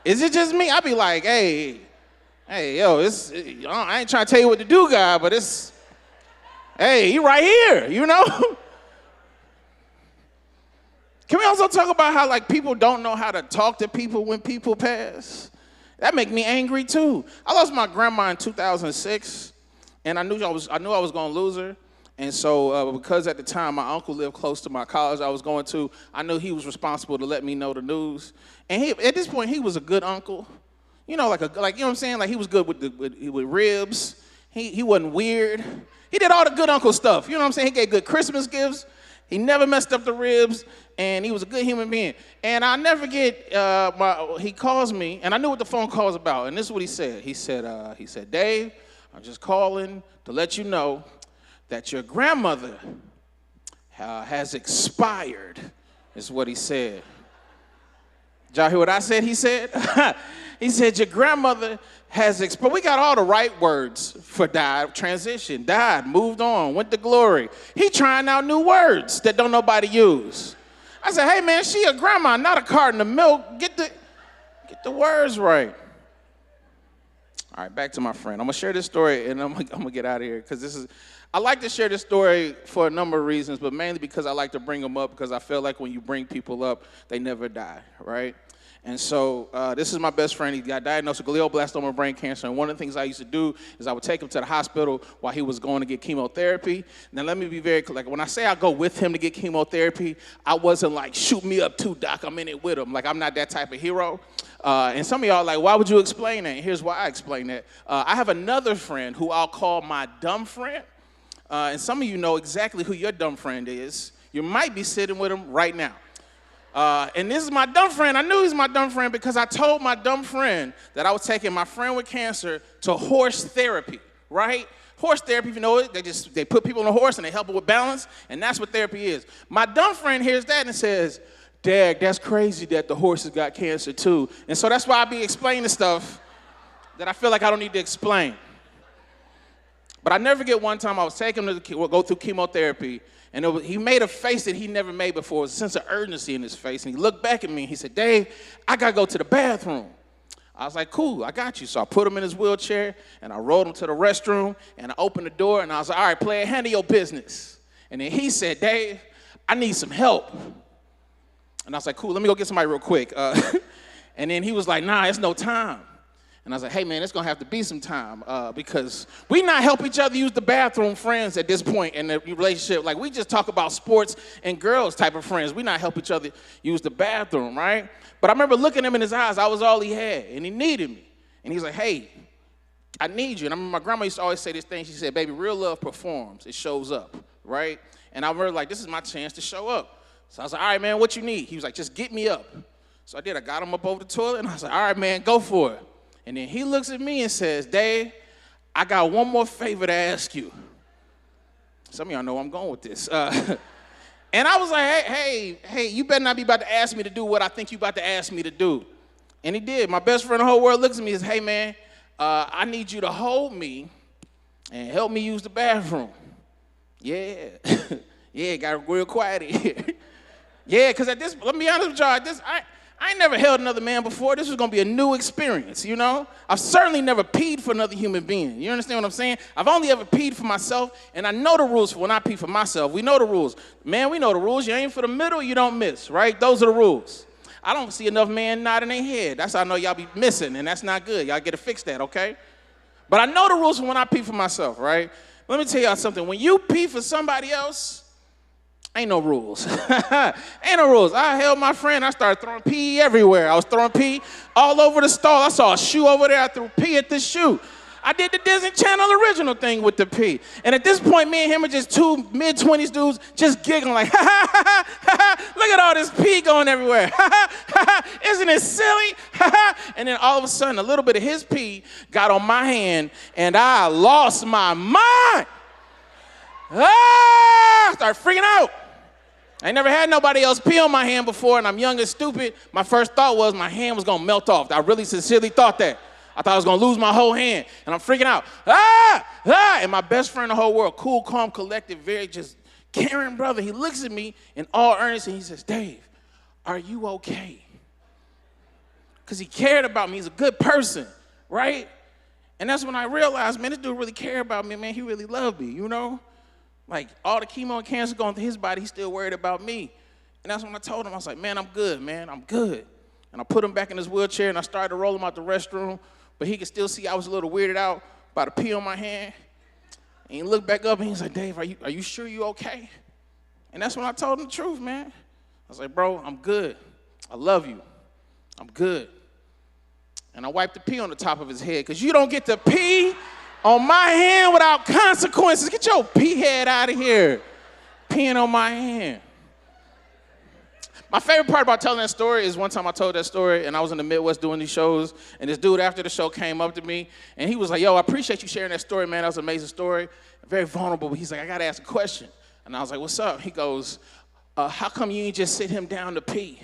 Is it just me? I'd be like, hey, yo, I ain't trying to tell you what to do, God, but hey, he right here, you know? Can we also talk about how like people don't know how to talk to people when people pass? That make me angry too. I lost my grandma in 2006, and I knew I was gonna lose her. And so because at the time my uncle lived close to my college I was going to, I knew he was responsible to let me know the news. And at this point he was a good uncle. You know, like you know what I'm saying? Like he was good with ribs. He wasn't weird. He did all the good uncle stuff. You know what I'm saying? He gave good Christmas gifts. He never messed up the ribs, and he was a good human being. And I'll never forget, he calls me, and I knew what the phone call was about, and this is what he said. He said, Dave, I'm just calling to let you know that your grandmother has expired, is what he said. Did y'all hear what I said he said? He said, your grandmother has expired. We got all the right words for died, transition, died, moved on, went to glory. He trying out new words that don't nobody use. I said, hey man, she a grandma, not a carton of milk. Get the words right. All right, back to my friend. I'm gonna share this story and I'm gonna get out of here because I like to share this story for a number of reasons, but mainly because I like to bring them up because I feel like when you bring people up, they never die, right? And so this is my best friend. He got diagnosed with glioblastoma brain cancer. And one of the things I used to do is I would take him to the hospital while he was going to get chemotherapy. Now, let me be very clear. Like, when I say I go with him to get chemotherapy, I wasn't like, shoot me up too, doc. I'm in it with him. Like, I'm not that type of hero. And some of y'all are like, why would you explain that? And here's why I explain that. I have another friend who I'll call my dumb friend. And some of you know exactly who your dumb friend is. You might be sitting with him right now. And this is my dumb friend. I knew he was my dumb friend because I told my dumb friend that I was taking my friend with cancer to horse therapy, right? Horse therapy, if you know it, they put people on a horse and they help them with balance, and that's what therapy is. My dumb friend hears that and says, Dad, that's crazy that the horses got cancer too. And so that's why I be explaining stuff that I feel like I don't need to explain. But I never forget one time I was taking him to go through chemotherapy, and he made a face that he never made before. It was a sense of urgency in his face. And he looked back at me and he said, Dave, I got to go to the bathroom. I was like, cool, I got you. So I put him in his wheelchair and I rolled him to the restroom and I opened the door and I was like, all right, player, handle your business. And then he said, Dave, I need some help. And I was like, cool, let me go get somebody real quick. And then he was like, nah, it's no time. And I was like, hey, man, it's going to have to be some time because we not help each other use the bathroom friends at this point in the relationship. Like, we just talk about sports and girls type of friends. We not help each other use the bathroom, right? But I remember looking him in his eyes. I was all he had, and he needed me. And he's like, hey, I need you. And I remember my grandma used to always say this thing. She said, baby, real love performs. It shows up, right? And I remember, like, this is my chance to show up. So I was like, all right, man, what you need? He was like, just get me up. So I did. I got him up over the toilet, and I was like, all right, man, go for it. And then he looks at me and says, Dave, I got one more favor to ask you. Some of y'all know where I'm going with this. And I was like, hey, you better not be about to ask me to do what I think you about to ask me to do. And he did. My best friend in the whole world looks at me and says, hey, man, I need you to hold me and help me use the bathroom. Yeah. Yeah, got real quiet in here. Yeah, because let me be honest with y'all, I ain't never held another man before. This was going to be a new experience, you know? I've certainly never peed for another human being. You understand what I'm saying? I've only ever peed for myself, and I know the rules for when I pee for myself. We know the rules. Man, we know the rules. You aim for the middle, you don't miss, right? Those are the rules. I don't see enough men nodding their head. That's how I know y'all be missing, and that's not good. Y'all got to fix that, okay? But I know the rules for when I pee for myself, right? Let me tell y'all something. When you pee for somebody else, ain't no rules. Ain't no rules. I held my friend. I started throwing pee everywhere. I was throwing pee all over the stall. I saw a shoe over there. I threw pee at the shoe. I did the Disney Channel original thing with the pee. And at this point, me and him are just two mid-20s dudes just giggling like, look at all this pee going everywhere. Isn't it silly? And then all of a sudden, a little bit of his pee got on my hand, and I lost my mind. I started freaking out. I ain't never had nobody else pee on my hand before, and I'm young and stupid. My first thought was my hand was going to melt off. I really sincerely thought that. I thought I was going to lose my whole hand, and I'm freaking out. And my best friend in the whole world, cool, calm, collected, very just caring brother. He looks at me in all earnest and he says, Dave, are you okay? Because he cared about me. He's a good person, right? And that's when I realized, man, this dude really cared about me, man. He really loved me, you know? Like, all the chemo and cancer going through his body, he's still worried about me. And that's when I told him, I was like, man, I'm good, man. I'm good. And I put him back in his wheelchair, and I started to roll him out the restroom, but he could still see I was a little weirded out by the pee on my hand. And he looked back up, and he was like, Dave, are you sure you okay? And that's when I told him the truth, man. I was like, bro, I'm good. I love you. I'm good. And I wiped the pee on the top of his head, because you don't get to pee on my hand without consequences. Get your pee head out of here, peeing on my hand. My favorite part about telling that story is one time I told that story, and I was in the Midwest doing these shows, and this dude after the show came up to me, and he was like, yo, I appreciate you sharing that story, man. That was an amazing story. Very vulnerable, but he's like, I got to ask a question. And I was like, what's up? He goes, how come you ain't just sit him down to pee?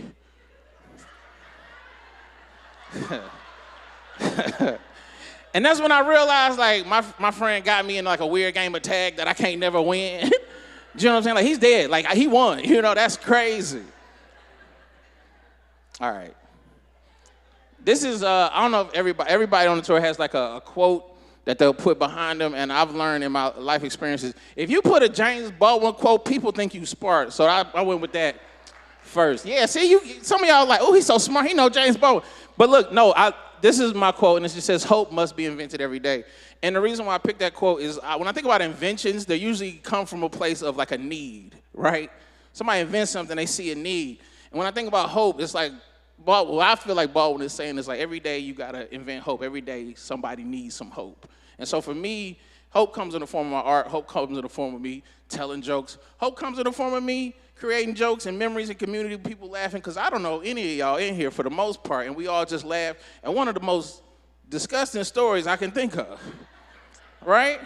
And that's when I realized, like, my friend got me in, like, a weird game of tag that I can't never win. You know what I'm saying? Like, he's dead. Like, he won. You know, that's crazy. All right. This is, I don't know if everybody on the tour has, like, a quote that they'll put behind them, and I've learned in my life experiences, if you put a James Baldwin quote, people think you smart. So I went with that first. Yeah, see, some of y'all are like, oh, he's so smart. He know James Baldwin. But look, no, this is my quote, and it just says, hope must be invented every day. And the reason why I picked that quote is when I think about inventions, they usually come from a place of like a need, right? Somebody invents something, they see a need. And when I think about hope, it's like, what I feel like Baldwin is saying is like every day you got to invent hope. Every day somebody needs some hope. And so for me, hope comes in the form of my art. Hope comes in the form of me telling jokes. Hope comes in the form of me creating jokes and memories and community, people laughing, because I don't know any of y'all in here for the most part, and we all just laugh at one of the most disgusting stories I can think of, right?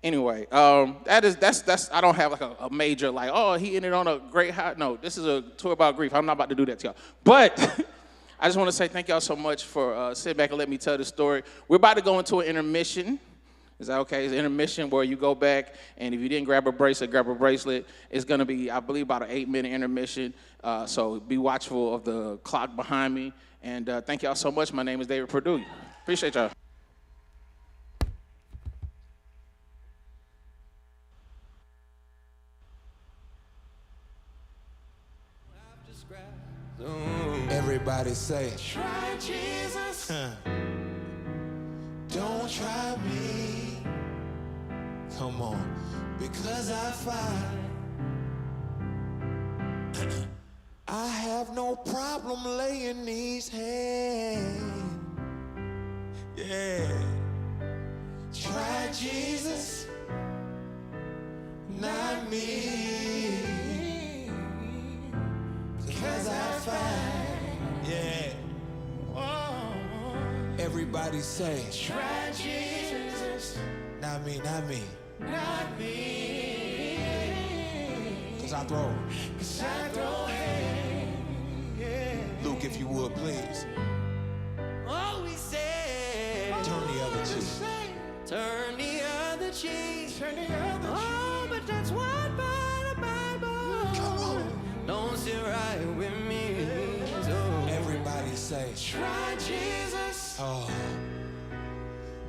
Anyway, that's I don't have like a major like, oh, he ended on a great high. No, this is a tour about grief. I'm not about to do that to y'all. But I just want to say thank y'all so much for sitting back and let me tell the story. We're about to go into an intermission. Is that okay? It's an intermission where you go back, and if you didn't grab a bracelet, grab a bracelet. It's going to be, I believe, about an 8-minute intermission. So be watchful of the clock behind me. And thank y'all so much. My name is David Perdue. Appreciate y'all. Everybody say, try Jesus. Don't try me. Come on, because I find I have no problem laying these hands. Yeah. Try Jesus, not me. Because I find, yeah. Whoa. Everybody say, try Jesus. Not me, not me. Not me. Cause I throw hands. Yeah. Luke, if you would, please. Oh, we say, turn the other cheek. Turn the other cheek. Turn the other cheek. Oh, but that's what by the Bible. Come on. Don't sit right with me. So everybody say, try Jesus. Oh,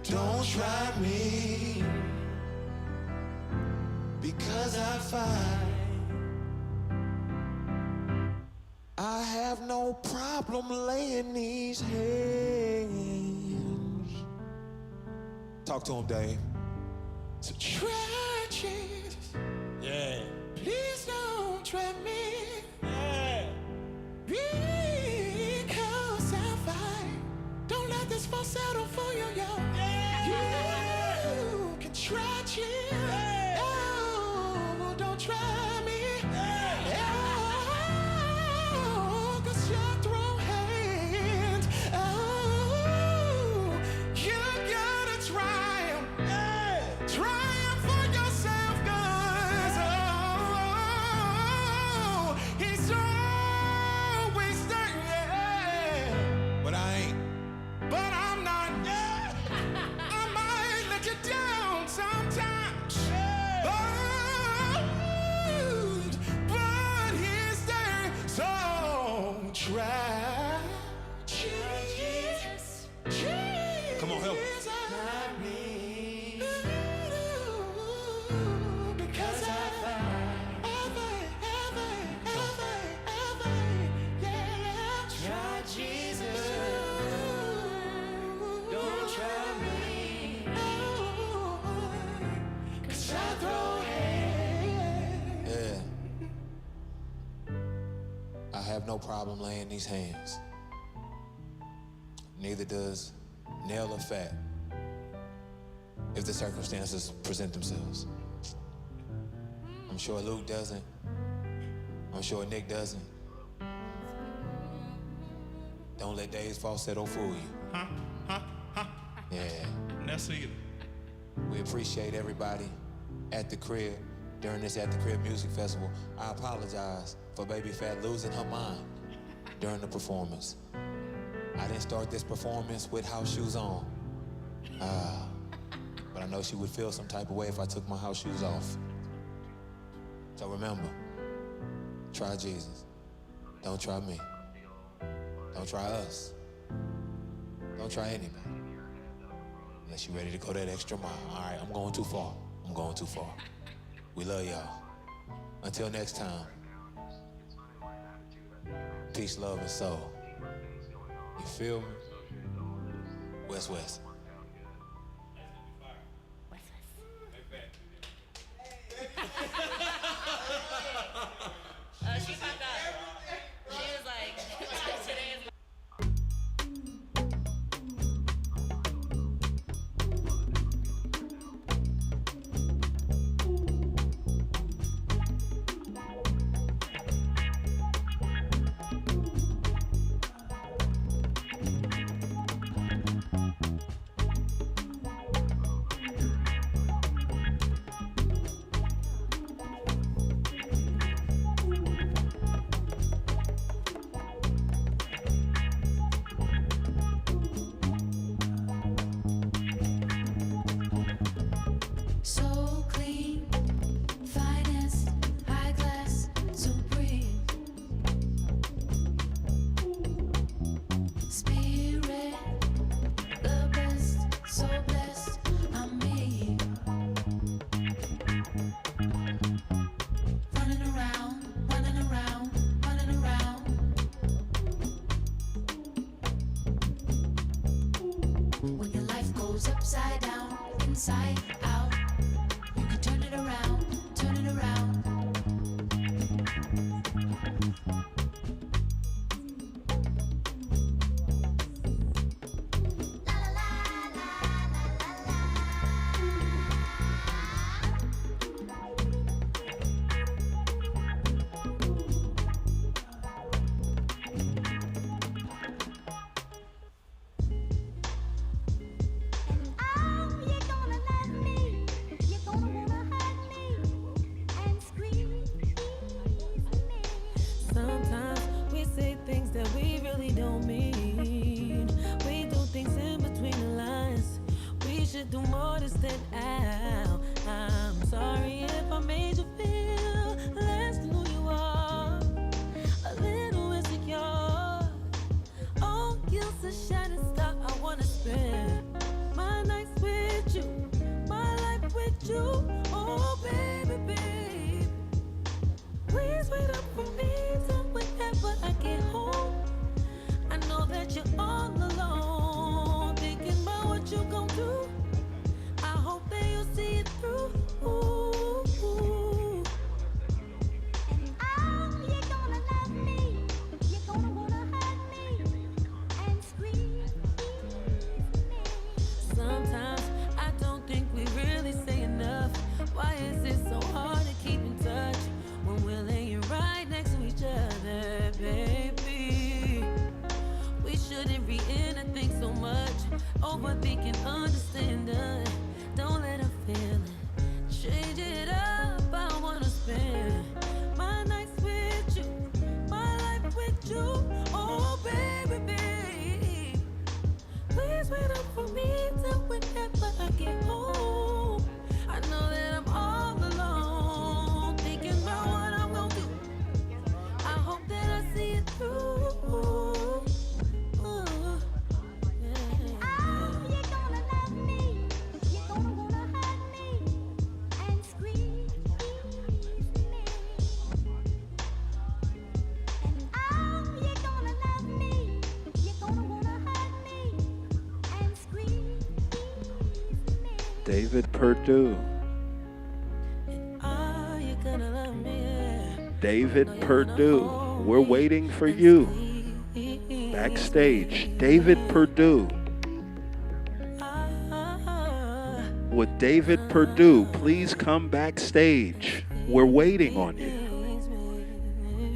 don't try me. Because I find I have no problem laying these hands. Talk to him, Dave. So try Jesus. Yeah. Please don't try me. Yeah. Because I find don't let this fall settle for you, yo. Yeah. You can try Jesus. Yeah. Oh, don't try me. Oh, cause you throw hands. Oh, you gotta try 'em. Yeah. Try 'em for have no problem laying these hands. Neither does Nail or Fat, if the circumstances present themselves. I'm sure Luke doesn't. I'm sure Nick doesn't. Don't let Dave's falsetto fool you. Yeah. That's either. We appreciate everybody at the crib during this At the Crib Music Festival. I apologize for Baby Fat losing her mind during the performance. I didn't start this performance with house shoes on. But I know she would feel some type of way if I took my house shoes off. So remember, try Jesus. Don't try me. Don't try us. Don't try anybody. Unless you're ready to go that extra mile. All right, I'm going too far. I'm going too far. We love y'all. Until next time, peace, love, and soul. You feel me? West West. She popped up. She was like, today is so clean, finest, high class, supreme. Spirit, the best, so blessed, I'm me. Running around, running around, running around. When your life goes upside down, inside out, you can turn it around, turn it around. Sometimes we say things that we really don't mean. We do things in between the lines. We should do more to stand out. I'm sorry if I made you feel less than who you are, a little insecure. Oh, you're a shining star. I wanna spend my nights with you, my life with you. Oh, baby, babe. Please wait up for me till whenever I get home. I know that you're all alone, thinking about what you gon' do. I hope that you'll see it through. You're gonna love me, you're gonna wanna hug me and scream me. Sometimes I don't think we really say enough. Why is it so hard to keep in touch when we're laying right next to each other, baby? We shouldn't be in a thing so much, overthinking, understanding. Don't let her feel it. Change it up. I wanna spend my nights with you, my life with you. Oh, baby, babe. Please wait up for me till whenever I get home. I know that I'm all alone, thinking about what I'm gonna do. I hope that I see it through. You're gonna love me, you're gonna wanna hug me and scream me. And you're gonna love me, you're gonna wanna hug me and scream me. David Perdue. Are you gonna love me? David Perdue. We're waiting for you. Backstage, David Perdue. Would David Perdue please come backstage? We're waiting on you.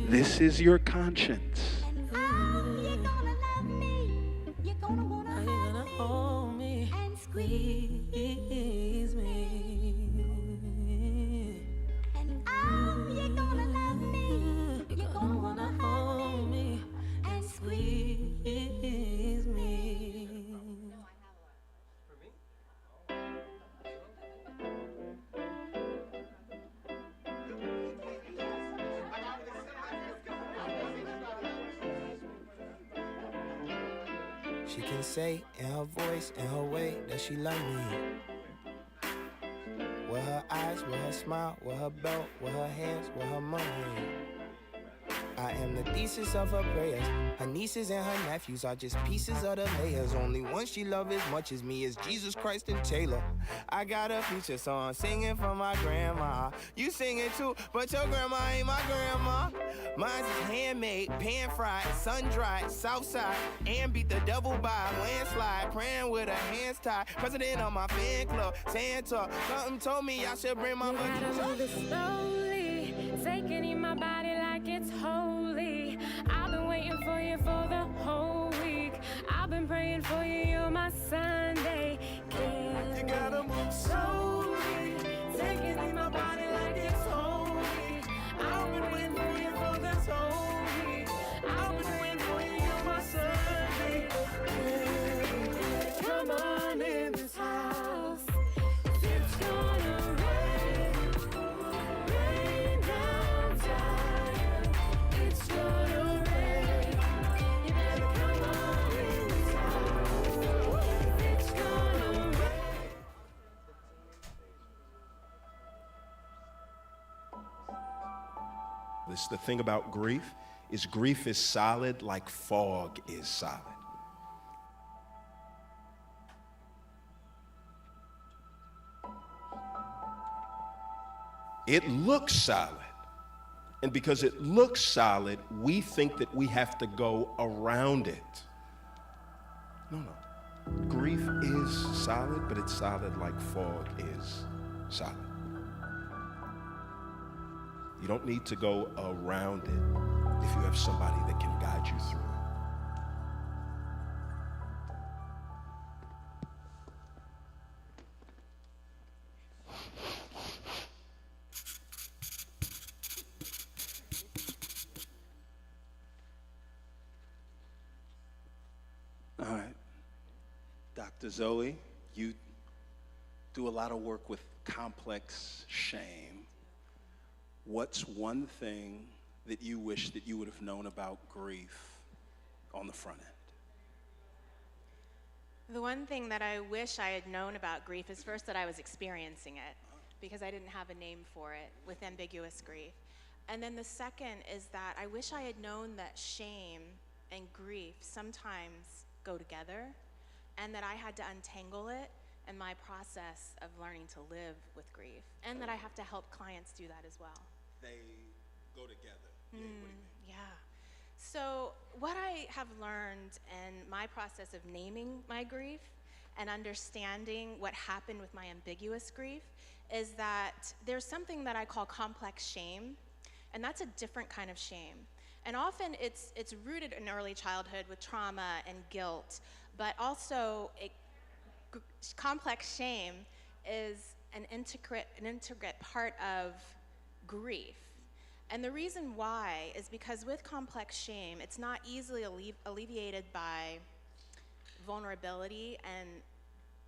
This is your conscience. Oh, you're gonna love me. You're gonna wanna hold me and squeeze me. And oh, you're gonna love me. You're gonna wanna hold me and squeeze me. She can say in her voice, in her way, that she love me. With her eyes, with her smile, with her belt, with her hands, with her money. I am the thesis of her prayers. Her nieces and her nephews are just pieces of the layers. Only one she love as much as me is Jesus Christ and Taylor. I got a feature song singing for my grandma. You sing it too, but your grandma ain't my grandma. Mine's is handmade, pan-fried, sun-dried, southside, and beat the devil by a landslide. Praying with her hands tied. President of my fan club, Santa. Something told me I should bring my Gotta move it slowly, taking in my body like it's holy. I've been waiting for you for the whole week. I've been praying for you, you're my Sunday. You gotta move slowly, taking in my body like it's holy. I've been waiting for you for this whole week. I've been waiting for you, you're my Sunday. Come on in this house. It's gonna rain down time. It's gonna rain. You better come on in this house. It's gonna rain. This the thing about grief is solid like fog is solid. It looks solid. And because it looks solid, we think that we have to go around it. No. Grief is solid, but it's solid like fog is solid. You don't need to go around it if you have somebody that can guide you through it. All right. Dr. Zoe, you do a lot of work with complex shame. What's one thing that you wish that you would have known about grief on the front end? The one thing that I wish I had known about grief is first that I was experiencing it, because I didn't have a name for it with ambiguous grief. And then the second is that I wish I had known that shame and grief sometimes go together, and that I had to untangle it in my process of learning to live with grief, and that I have to help clients do that as well. They go together. Yeah. So what I have learned in my process of naming my grief and understanding what happened with my ambiguous grief is that there's something that I call complex shame, and that's a different kind of shame. And often it's rooted in early childhood with trauma and guilt, but also complex shame is an intricate part of grief. And the reason why is because with complex shame, it's not easily alleviated by vulnerability and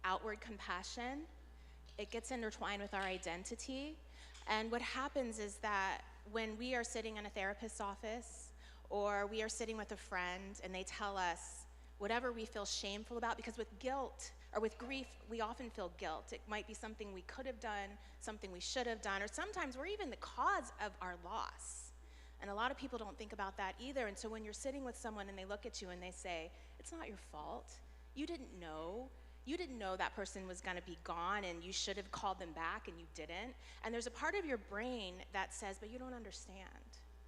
outward compassion. It gets intertwined with our identity. And what happens is that when we are sitting in a therapist's office, or we are sitting with a friend and they tell us whatever we feel shameful about, because with guilt, or with grief, we often feel guilt. It might be something we could have done, something we should have done, or sometimes we're even the cause of our loss. And a lot of people don't think about that either. And so when you're sitting with someone and they look at you and they say, it's not your fault. You didn't know. You didn't know that person was gonna be gone and you should have called them back and you didn't. And there's a part of your brain that says, but you don't understand.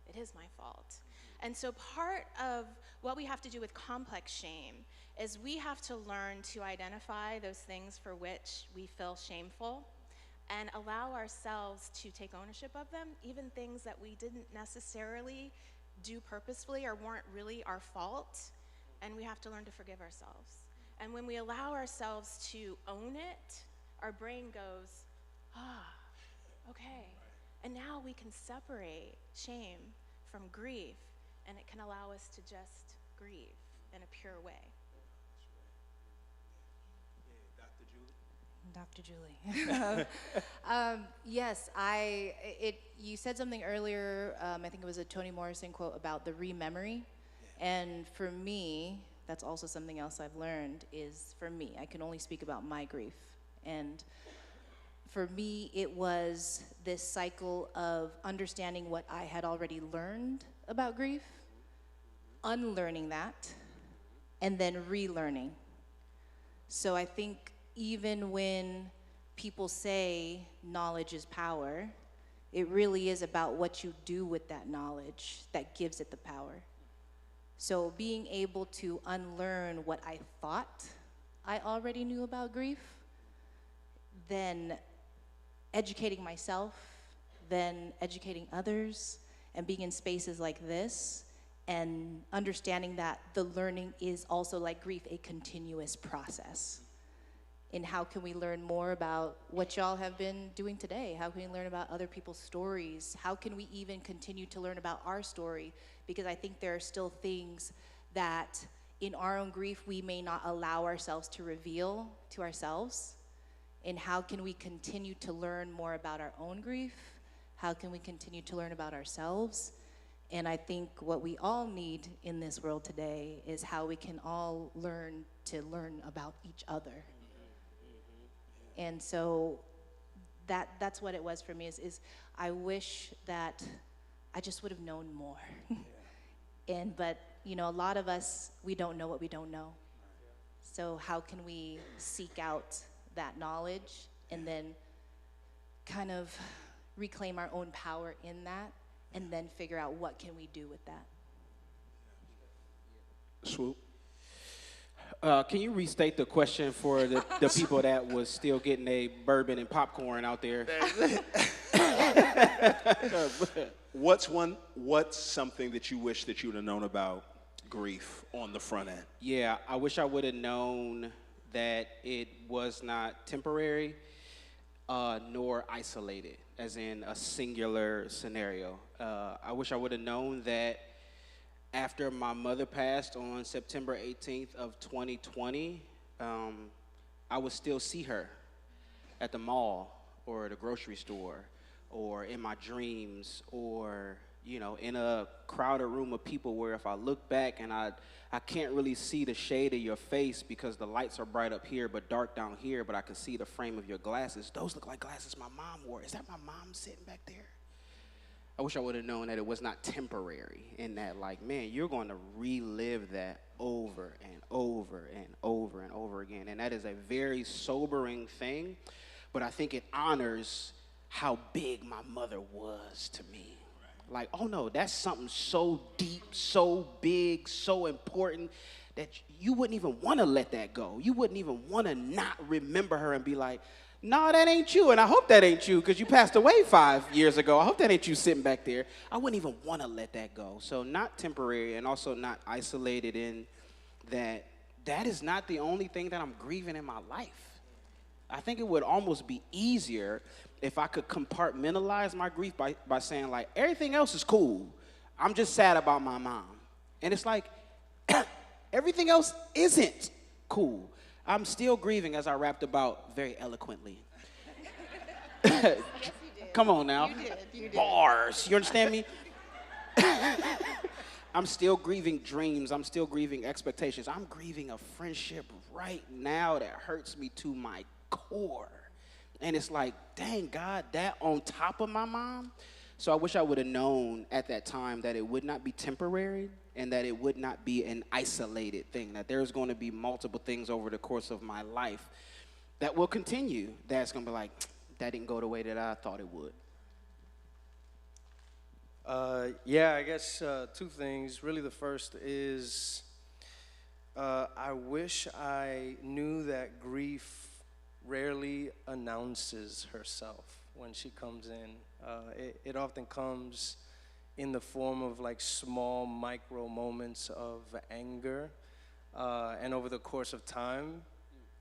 It is my fault. And so part of what we have to do with complex shame is we have to learn to identify those things for which we feel shameful and allow ourselves to take ownership of them, even things that we didn't necessarily do purposefully or weren't really our fault, and we have to learn to forgive ourselves. And when we allow ourselves to own it, our brain goes, okay. And now we can separate shame from grief, and it can allow us to just grieve in a pure way. Dr. Julie. Yes, you said something earlier, I think it was a Toni Morrison quote about the rememory. And for me, that's also something else I've learned is, for me, I can only speak about my grief. And for me, it was this cycle of understanding what I had already learned about grief, unlearning that, and then relearning. So I think even when people say knowledge is power, it really is about what you do with that knowledge that gives it the power. So being able to unlearn what I thought I already knew about grief, then educating myself, then educating others, and being in spaces like this, and understanding that the learning is also, like grief, a continuous process. And how can we learn more about what y'all have been doing today? How can we learn about other people's stories? How can we even continue to learn about our story? Because I think there are still things that in our own grief we may not allow ourselves to reveal to ourselves. And how can we continue to learn more about our own grief? How can we continue to learn about ourselves? And I think what we all need in this world today is how we can all learn to learn about each other. And so that's what it was for me, is I wish that I just would have known more. But you know, a lot of us, we don't know what we don't know. So how can we seek out that knowledge and then kind of reclaim our own power in that, and then figure out what can we do with that. Swoop. Can you restate the question for the people that was still getting a bourbon and popcorn out there? What's something that you wish that you would have known about grief on the front end? Yeah, I wish I would have known that it was not temporary nor isolated, as in a singular scenario. I wish I would have known that after my mother passed on September 18th of 2020, I would still see her at the mall or the grocery store or in my dreams, or you know, in a crowded room of people where if I look back and I can't really see the shade of your face because the lights are bright up here but dark down here, but I can see the frame of your glasses. Those look like glasses my mom wore. Is that my mom sitting back there? I wish I would have known that it was not temporary, and that, like, man, you're going to relive that over and over and over and over again. And that is a very sobering thing, but I think it honors how big my mother was to me. Like, oh no, that's something so deep, so big, so important that you wouldn't even want to let that go. You wouldn't even want to not remember her and be like, no, that ain't you, and I hope that ain't you because you passed away 5 years ago. I hope that ain't you sitting back there. I wouldn't even want to let that go. So not temporary, and also not isolated in that is not the only thing that I'm grieving in my life. I think it would almost be easier if I could compartmentalize my grief by saying, like, everything else is cool. I'm just sad about my mom. And it's like, everything else isn't cool. I'm still grieving, as I rapped about very eloquently. Come on now. You did. Bars. You understand me? I'm still grieving dreams. I'm still grieving expectations. I'm grieving a friendship right now that hurts me to my core. And it's like, dang, God, that on top of my mom? So I wish I would have known at that time that it would not be temporary and that it would not be an isolated thing, that there's going to be multiple things over the course of my life that will continue. That's going to be like, that didn't go the way that I thought it would. Yeah, I guess two things. Really, the first is I wish I knew that grief rarely announces herself when she comes in. It often comes in the form of like small micro moments of anger, and over the course of time,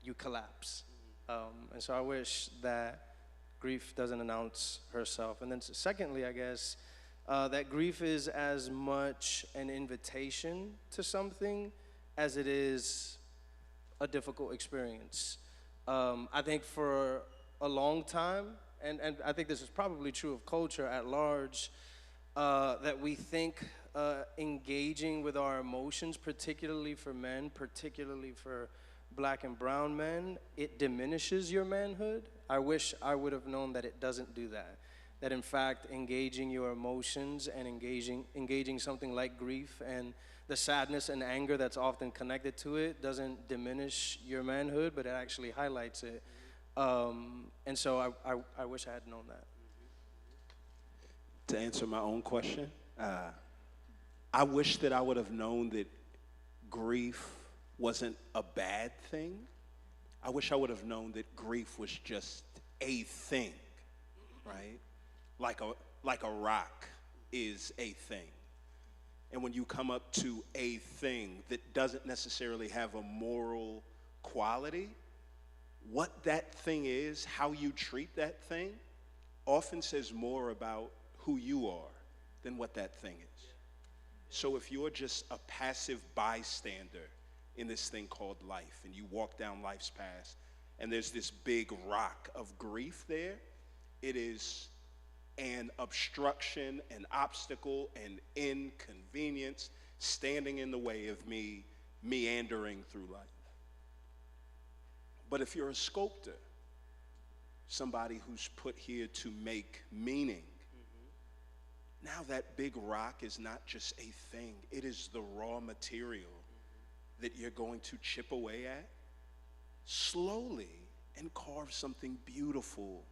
you collapse. And so I wish that grief doesn't announce herself. And then secondly, I guess, that grief is as much an invitation to something as it is a difficult experience. I think for a long time, and I think this is probably true of culture at large, that we think engaging with our emotions, particularly for men, particularly for black and brown men, it diminishes your manhood. I wish I would have known that it doesn't do that. That in fact, engaging your emotions and engaging something like grief and the sadness and anger that's often connected to it doesn't diminish your manhood, but it actually highlights it. And so I wish I had known that. To answer my own question, I wish that I would have known that grief wasn't a bad thing. I wish I would have known that grief was just a thing, right? Like a rock is a thing. And when you come up to a thing that doesn't necessarily have a moral quality, what that thing is, how you treat that thing, often says more about who you are than what that thing is. So if you're just a passive bystander in this thing called life, and you walk down life's path, and there's this big rock of grief there, it is an obstruction, an obstacle, an inconvenience standing in the way of me meandering through life. But if you're a sculptor, somebody who's put here to make meaning, now that big rock is not just a thing, it is the raw material that you're going to chip away at slowly and carve something beautiful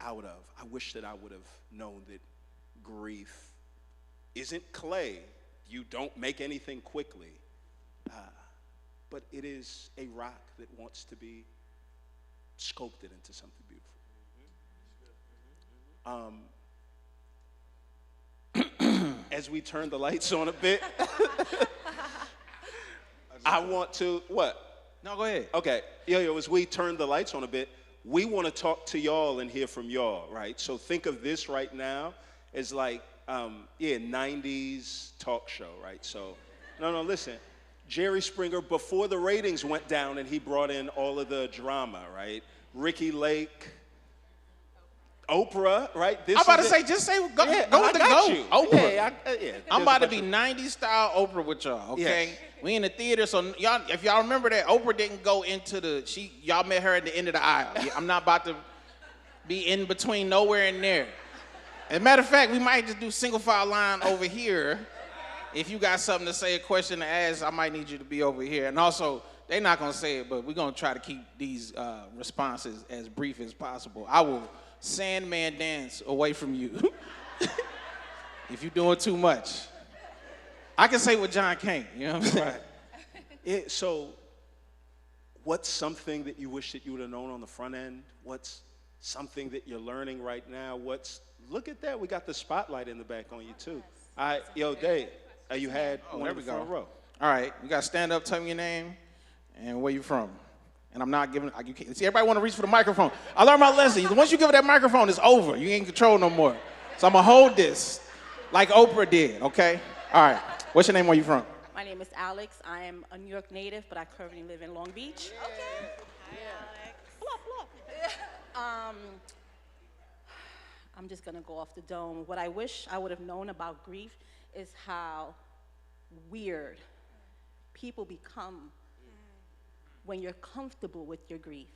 out of. I wish that I would have known that grief isn't clay. You don't make anything quickly. But it is a rock that wants to be sculpted into something beautiful. As we turn the lights on a bit, I want to, what? No, go ahead. Okay, yo, as we turn the lights on a bit, we want to talk to y'all and hear from y'all, right? So think of this right now as like, 90s talk show, right? So, no, listen. Jerry Springer, before the ratings went down and he brought in all of the drama, right? Ricky Lake, Oprah, right? I'm about to say, just say, go with the GOAT. Oprah. I'm about to be 90s style Oprah with y'all, okay? Yes. We in the theater, so y'all, if y'all remember that, Oprah didn't go into y'all met her at the end of the aisle. I'm not about to be in between nowhere and there. As a matter of fact, we might just do single file line over here. If you got something to say, a question to ask, I might need you to be over here. And also, they're not gonna say it, but we're gonna try to keep these responses as brief as possible. I will Sandman dance away from you if you're doing too much. I can say what John can't, you know what I'm saying? Right. Yeah, so what's something that you wish that you would have known on the front end? What's something that you're learning right now? Look at that, we got the spotlight in the back on you too. Dave, you had one in the front row. All right, you got to stand up, tell me your name, and where you from. And I'm not giving, you can't, see, everybody want to reach for the microphone. I learned my lesson. Once you give it that microphone, it's over. You ain't in control no more. So I'm going to hold this like Oprah did, okay? All right, what's your name, where you from? My name is Alex. I am a New York native, but I currently live in Long Beach. Okay. Hi, Alex. Pull up. I'm just gonna go off the dome. What I wish I would have known about grief is how weird people become when you're comfortable with your grief.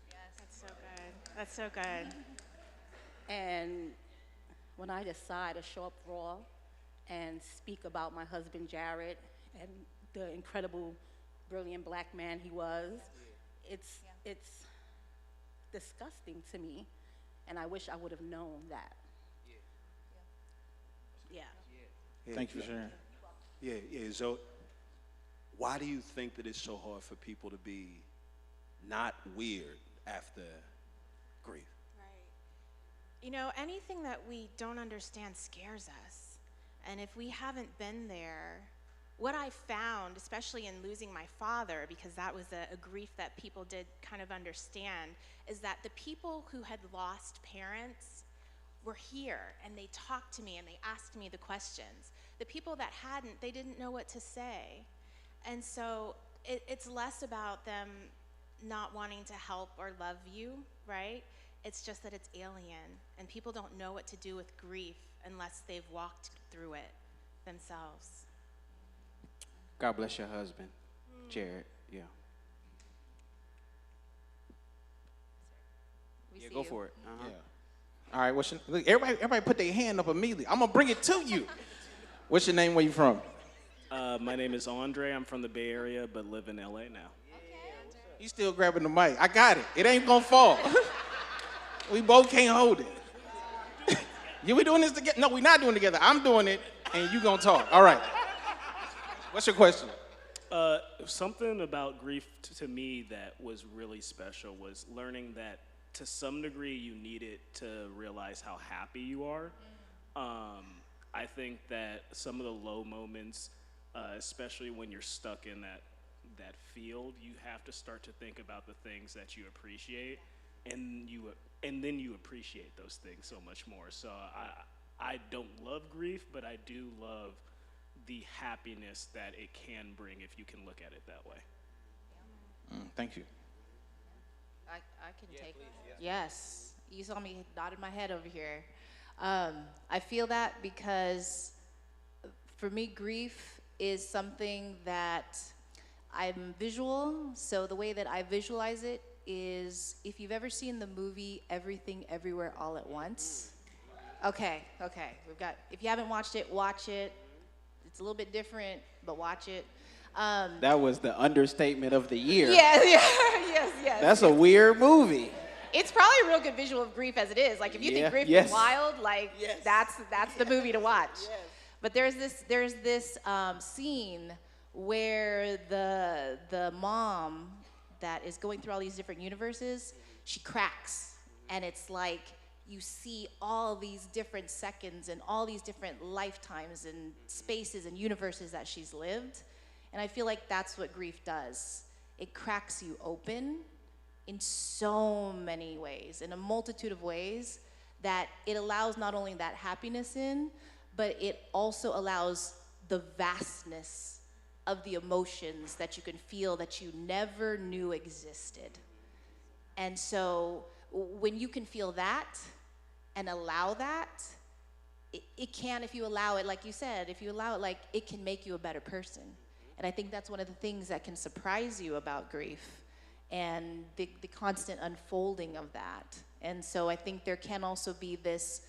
Yes, that's so good. That's so good. And when I decide to show up raw and speak about my husband Jared and the incredible, brilliant black man he was, it's disgusting to me And I wish I would have known that. Yeah. Thank you for sharing. Yeah. So, why do you think that it's so hard for people to be not weird after grief? You know, anything that we don't understand scares us. And if we haven't been there, what I found, especially in losing my father, because that was a grief that people did kind of understand, is that the people who had lost parents were here and they talked to me and they asked me the questions. The people that hadn't, they didn't know what to say. And so it's less about them not wanting to help or love you, right? It's just that it's alien, and people don't know what to do with grief unless they've walked through it themselves. God bless your husband, Jared. Yeah. Yeah, go for it. Uh-huh. Yeah. All right. Look, everybody put their hand up immediately. I'm gonna bring it to you. What's your name? Where you from? My name is Andre. I'm from the Bay Area, but live in LA now. You still grabbing the mic? I got it. It ain't gonna fall. We both can't hold it. You we doing this together? No, we're not doing it together. I'm doing it, and you gonna talk. All right. What's your question? Something about grief to me that was really special was learning that to some degree you need it to realize how happy you are. I think that some of the low moments, especially when you're stuck in that field, you have to start to think about the things that you appreciate, and then you appreciate those things so much more. So I don't love grief, but I do love the happiness that it can bring if you can look at it that way. Thank you. I can take it. Yes. You saw me nodding my head over here. I feel that because for me, grief is something that I'm visual. So the way that I visualize it is, if you've ever seen the movie Everything Everywhere All at Once. Okay. If you haven't watched it, watch it. It's a little bit different, but watch it. That was the understatement of the year. Yes. That's a weird movie. It's probably a real good visual of grief as it is. Like, if you think grief is wild, like, that's the movie to watch. But there's this scene where the mom that is going through all these different universes, she cracks, and it's like you see all these different seconds and all these different lifetimes and spaces and universes that she's lived. And I feel like that's what grief does. It cracks you open in so many ways, in a multitude of ways, that it allows not only that happiness in, but it also allows the vastness of the emotions that you can feel that you never knew existed. And so when you can feel that and allow that, it can, if you allow it, like you said, if you allow it, like, it can make you a better person. And I think that's one of the things that can surprise you about grief, and the constant unfolding of that. And so I think there can also be this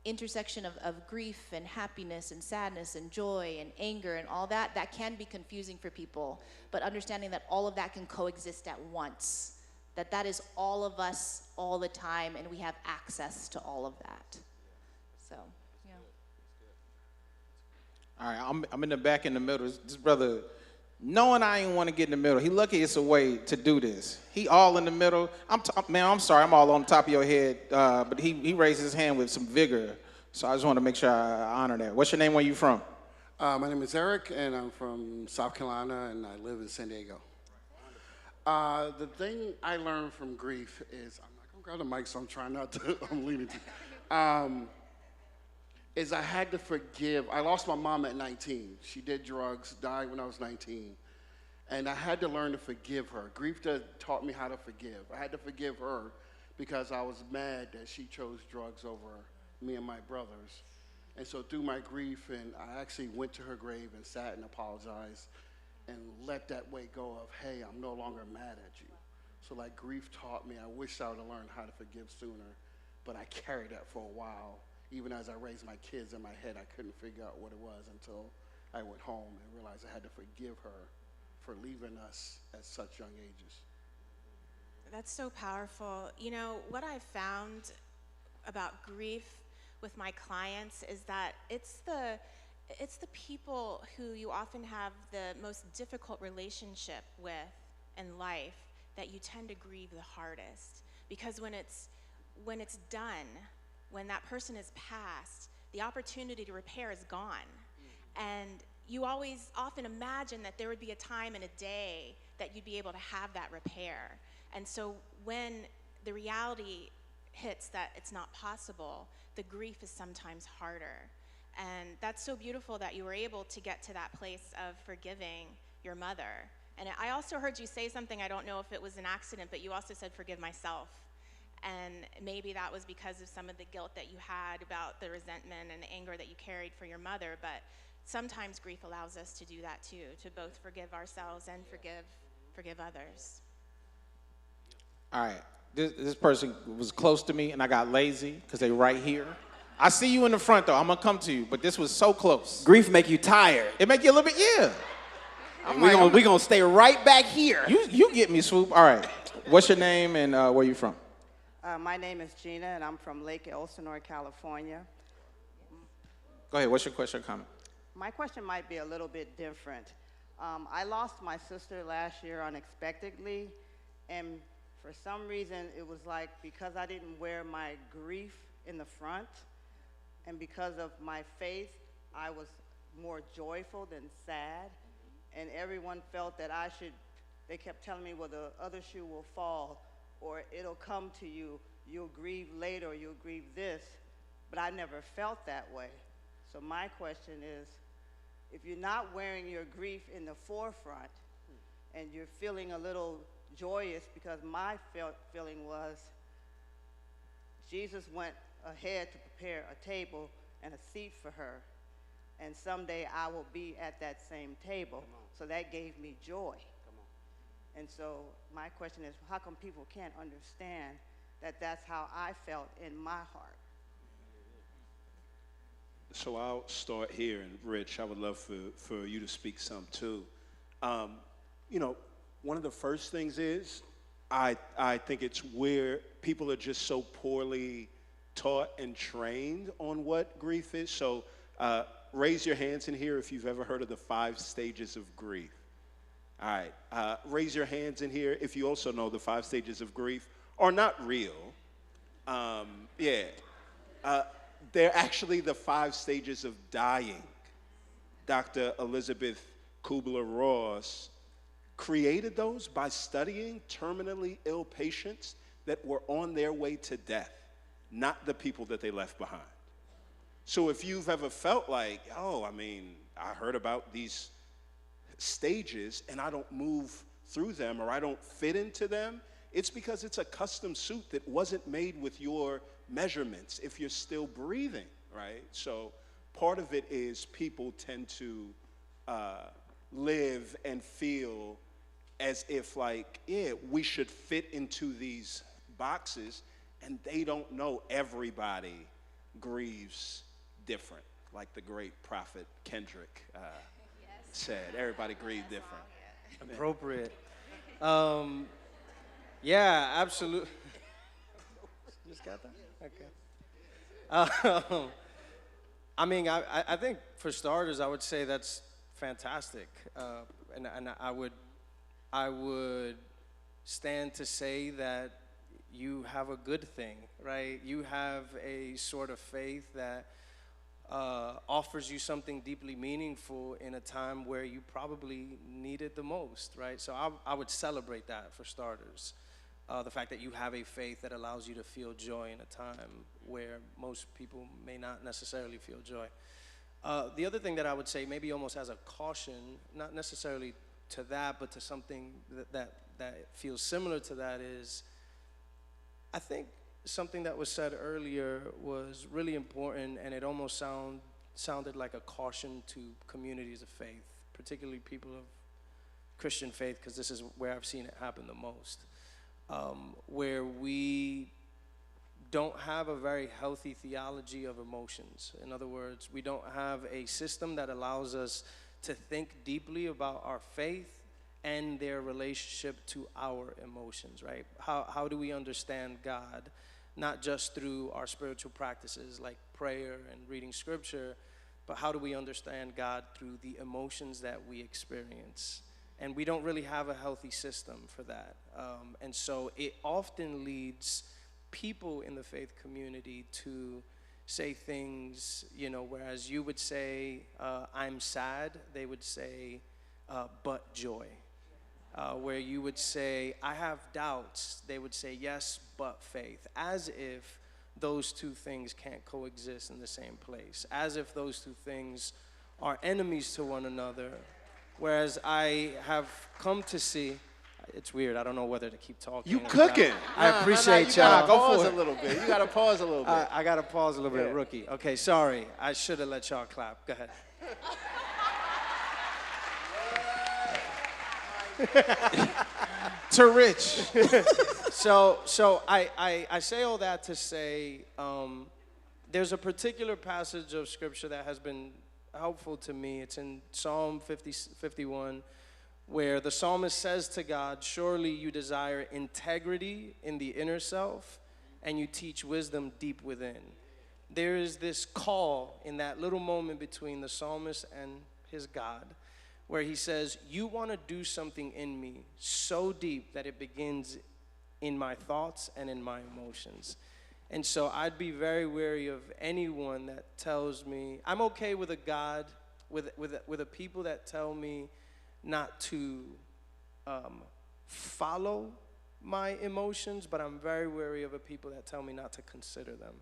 intersection of grief and happiness and sadness and joy and anger and all that can be confusing for people, but understanding that all of that can coexist at once, that is all of us all the time, and we have access to all of that. So, yeah. All right, I'm in the back in the middle. This brother, knowing I ain't want to get in the middle, he lucky it's a way to do this. He all in the middle. I'm sorry, I'm all on top of your head, but he raised his hand with some vigor, so I just want to make sure I honor that. What's your name? Where you from? My name is Eric, and I'm from South Carolina, and I live in San Diego. The thing I learned from grief is, I'm not gonna grab the mic, so I'm trying not to, I'm leaning to, is I had to forgive. I lost my mom at 19. She did drugs, died when I was 19. And I had to learn to forgive her. Grief taught me how to forgive. I had to forgive her because I was mad that she chose drugs over me and my brothers. And so through my grief, and I actually went to her grave and sat and apologized and let that weight go of, hey, I'm no longer mad at you. So like, grief taught me, I wish I would have learned how to forgive sooner, but I carried that for a while. Even as I raised my kids in my head, I couldn't figure out what it was until I went home and realized I had to forgive her for leaving us at such young ages. That's so powerful. You know, what I've found about grief with my clients is that it's the people who you often have the most difficult relationship with in life that you tend to grieve the hardest. Because when it's done, when that person is passed, the opportunity to repair is gone. And you always often imagine that there would be a time and a day that you'd be able to have that repair. And so when the reality hits that it's not possible, the grief is sometimes harder. And that's so beautiful that you were able to get to that place of forgiving your mother. And I also heard you say something, I don't know if it was an accident, but you also said, forgive myself. And maybe that was because of some of the guilt that you had about the resentment and the anger that you carried for your mother. But sometimes grief allows us to do that too, to both forgive ourselves and forgive others. All right, this person was close to me and I got lazy because they right here. I see you in the front though, I'm gonna come to you, but this was so close. Grief make you tired. It make you a little bit, yeah. We're gonna stay right back here. You get me, Swoop. All right, what's your name and where you from? My name is Gina, and I'm from Lake Elsinore, California. Go ahead, what's your question or comment? My question might be a little bit different. I lost my sister last year unexpectedly, and for some reason, it was like because I didn't wear my grief in the front, and because of my faith, I was more joyful than sad, and everyone felt that they kept telling me, well, the other shoe will fall, or it'll come to you, you'll grieve later, or you'll grieve this, but I never felt that way. So my question is, if you're not wearing your grief in the forefront, and you're feeling a little joyous, because my feeling was, Jesus went ahead to prepare a table and a seat for her, and someday I will be at that same table, so that gave me joy. And so my question is, how come people can't understand that that's how I felt in my heart? So I'll start here, and Rich, I would love for you to speak some too. You know, one of the first things is, I think it's where people are just so poorly taught and trained on what grief is. So raise your hands in here if you've ever heard of the 5 stages of grief. All right, raise your hands in here if you also know the 5 stages of grief are not real. They're actually the 5 stages of dying. Dr. Elizabeth Kubler-Ross created those by studying terminally ill patients that were on their way to death, not the people that they left behind. So if you've ever felt like, I heard about these stages and I don't move through them or I don't fit into them, it's because it's a custom suit that wasn't made with your measurements if you're still breathing, right? So part of it is people tend to live and feel as if we should fit into these boxes, and they don't know everybody grieves different, like the great prophet Kendrick said. Everybody grieves different. Appropriate. Yeah, absolutely. Just got that? Okay. I think for starters, I would say that's fantastic, and I would stand to say that you have a good thing, right? You have a sort of faith that offers you something deeply meaningful in a time where you probably need it the most, right? So I would celebrate that for starters. The fact that you have a faith that allows you to feel joy in a time where most people may not necessarily feel joy. The other thing that I would say, maybe almost as a caution, not necessarily to that, but to something that feels similar to that is, I think something that was said earlier was really important, and it almost sounded like a caution to communities of faith, particularly people of Christian faith, because this is where I've seen it happen the most, where we don't have a very healthy theology of emotions. In other words, we don't have a system that allows us to think deeply about our faith and their relationship to our emotions, right? How do we understand God, not just through our spiritual practices like prayer and reading scripture, but how do we understand God through the emotions that we experience? And we don't really have a healthy system for that. And so it often leads people in the faith community to say things, whereas you would say, I'm sad, they would say, but joy. Where you would say, I have doubts, they would say, yes, but faith. As if those two things can't coexist in the same place. As if those two things are enemies to one another. Whereas I have come to see, it's weird, I don't know whether to keep talking. You cooking. I appreciate y'all. Go pause a little bit. You gotta pause a little bit. I gotta pause a little bit, rookie. Okay, sorry. I should have let y'all clap. Go ahead. To Rich. So I say all that to say there's a particular passage of scripture that has been helpful to me. It's in Psalm 51, where the psalmist says to God, surely you desire integrity in the inner self, and you teach wisdom deep within. There is this call in that little moment between the psalmist and his God, where he says, you want to do something in me so deep that it begins in my thoughts and in my emotions. And so I'd be very wary of anyone that tells me, I'm okay with a God, with a people that tell me not to follow my emotions, but I'm very wary of a people that tell me not to consider them.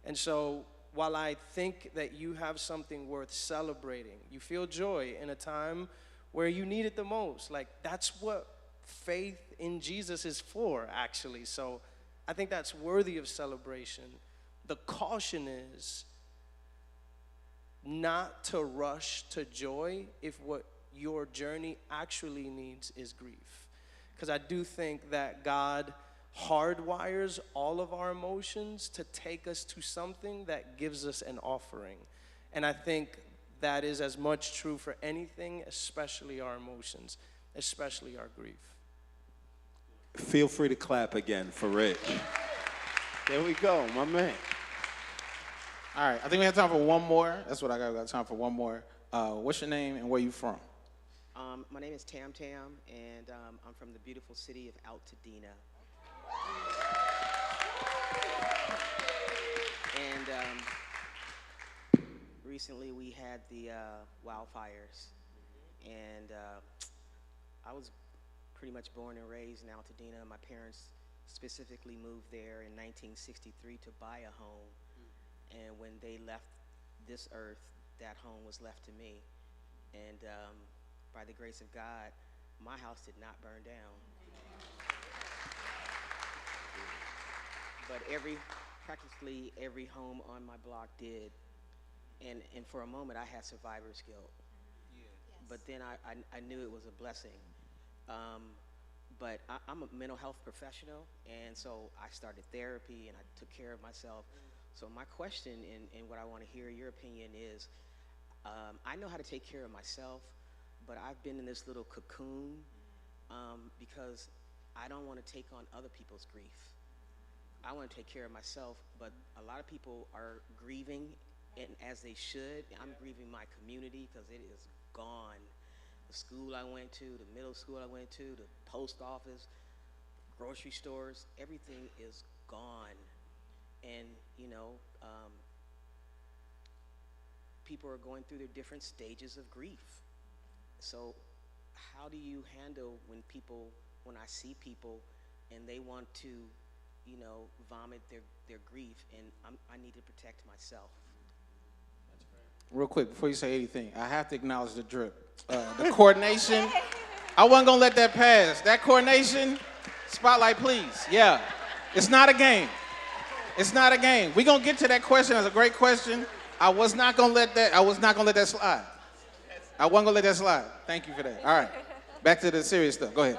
And so while I think that you have something worth celebrating, you feel joy in a time where you need it the most. Like, that's what faith in Jesus is for, actually. So I think that's worthy of celebration. The caution is not to rush to joy if what your journey actually needs is grief. Because I do think that God hardwires all of our emotions to take us to something that gives us an offering. And I think that is as much true for anything, especially our emotions, especially our grief. Feel free to clap again for Rich. There we go, my man. All right, I think we have time for one more. That's what I got. We got time for one more. What's your name and where you from? My name is Tam Tam, and I'm from the beautiful city of Altadena. And recently we had the wildfires, and I was pretty much born and raised in Altadena. My parents specifically moved there in 1963 to buy a home, and when they left this earth, that home was left to me. And by the grace of God, my house did not burn down. But practically every home on my block did. And for a moment, I had survivor's guilt. But then I knew it was a blessing. But I'm a mental health professional, and so I started therapy, and I took care of myself. So my question, and what I want to hear your opinion is, I know how to take care of myself, but I've been in this little cocoon because I don't want to take on other people's grief. I want to take care of myself, but a lot of people are grieving, and as they should. I'm grieving my community because it is gone. The school I went to, the middle school I went to, the post office, grocery stores, everything is gone. And, people are going through their different stages of grief. So how do you handle when I see people and they want to, vomit their grief, and I need to protect myself? Real quick, before you say anything, I have to acknowledge the drip. The coordination, I wasn't gonna let that pass. That coordination, spotlight please. Yeah, it's not a game. It's not a game. We're gonna get to that question. That's a great question. I was not gonna let that slide. I wasn't gonna let that slide. Thank you for that. All right, back to the serious stuff. Go ahead.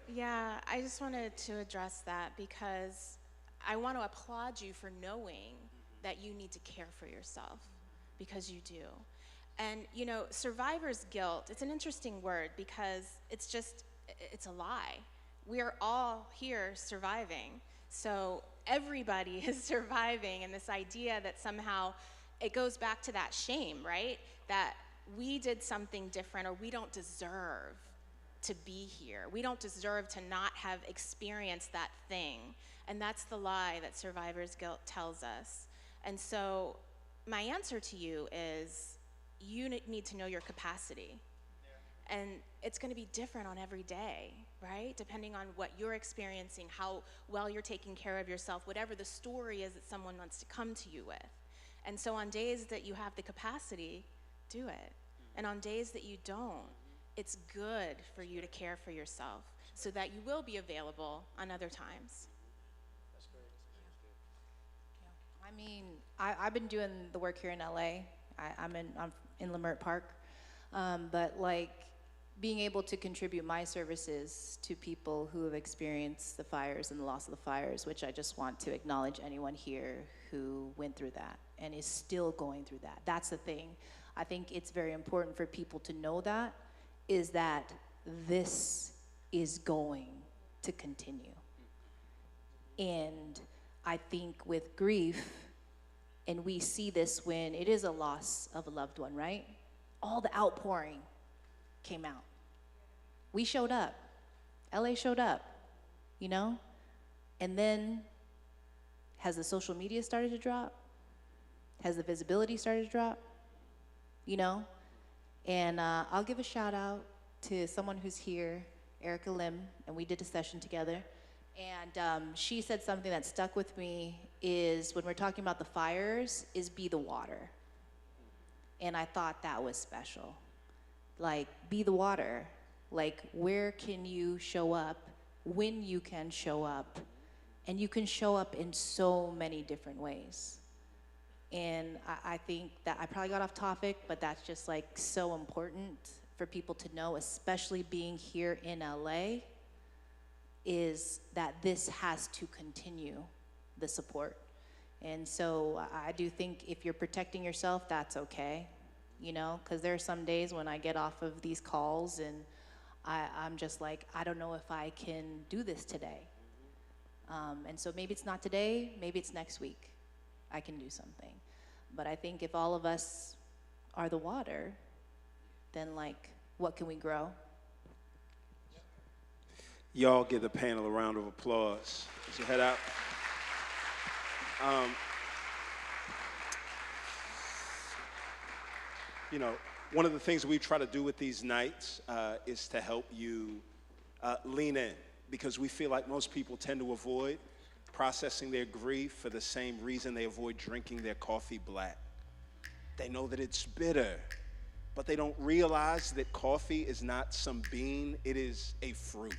Yeah, I just wanted to address that because I want to applaud you for knowing that you need to care for yourself, because you do. And, you know, survivor's guilt, it's an interesting word because it's a lie. We're all here surviving. So everybody is surviving, and this idea that somehow it goes back to that shame, right? That we did something different, or we don't deserve to be here. We don't deserve to not have experienced that thing. And that's the lie that survivor's guilt tells us. And so my answer to you is you need to know your capacity. And it's going to be different on every day, right? Depending on what you're experiencing, how well you're taking care of yourself, whatever the story is that someone wants to come to you with. And so on days that you have the capacity, do it. And on days that you don't, it's good for you to care for yourself so that you will be available on other times. I mean, I've been doing the work here in LA. I'm in Leimert Park. But like being able to contribute my services to people who have experienced the fires and the loss of the fires, which I just want to acknowledge anyone here who went through that and is still going through that. That's the thing. I think it's very important for people to know that, is that this is going to continue. And I think with grief, and we see this when it is a loss of a loved one, right? All the outpouring came out. We showed up. LA showed up, you know? And then has the social media started to drop? Has the visibility started to drop? You know? And I'll give a shout out to someone who's here, Erica Lim, and we did a session together. And she said something that stuck with me is when we're talking about the fires, is be the water. And I thought that was special. Like, be the water. Like, where can you show up, when you can show up, and you can show up in so many different ways. And I think that I probably got off topic, but that's just like so important for people to know, especially being here in LA, is that this has to continue, the support. And so I do think if you're protecting yourself, that's okay, you know, because there are some days when I get off of these calls and I'm just like, I don't know if I can do this today. And so maybe it's not today, maybe it's next week I can do something. But I think if all of us are the water, then like, what can we grow? Y'all give the panel a round of applause. Put your head out. You know, one of the things we try to do with these nights is to help you lean in, because we feel like most people tend to avoid processing their grief for the same reason they avoid drinking their coffee black. They know that it's bitter, but they don't realize that coffee is not some bean, it is a fruit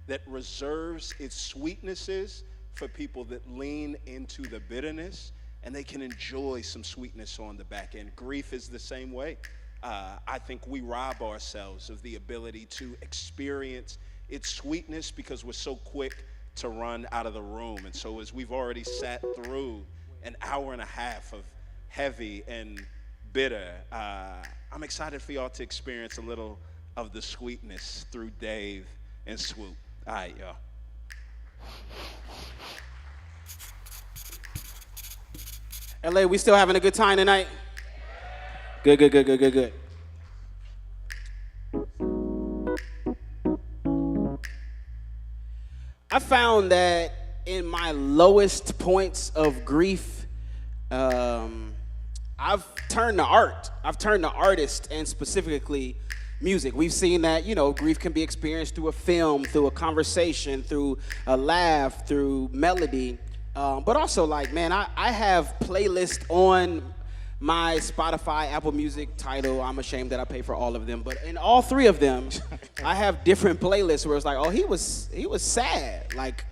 that reserves its sweetnesses for people that lean into the bitterness, and they can enjoy some sweetness on the back end. Grief is the same way. I think we rob ourselves of the ability to experience its sweetness because we're so quick to run out of the room. And so as we've already sat through an hour and a half of heavy and bitter, I'm excited for y'all to experience a little of the sweetness through Dave and Swoop. All right, y'all. LA, we still having a good time tonight? Good. I found that in my lowest points of grief, I've turned to art. I've turned to artists, and specifically music. We've seen that, you know, grief can be experienced through a film, through a conversation, through a laugh, through melody. But also, like, man, I have playlists on my Spotify, Apple Music, Tidal. I'm ashamed that I pay for all of them. But in all three of them, I have different playlists where it's like, oh, he was sad. Like,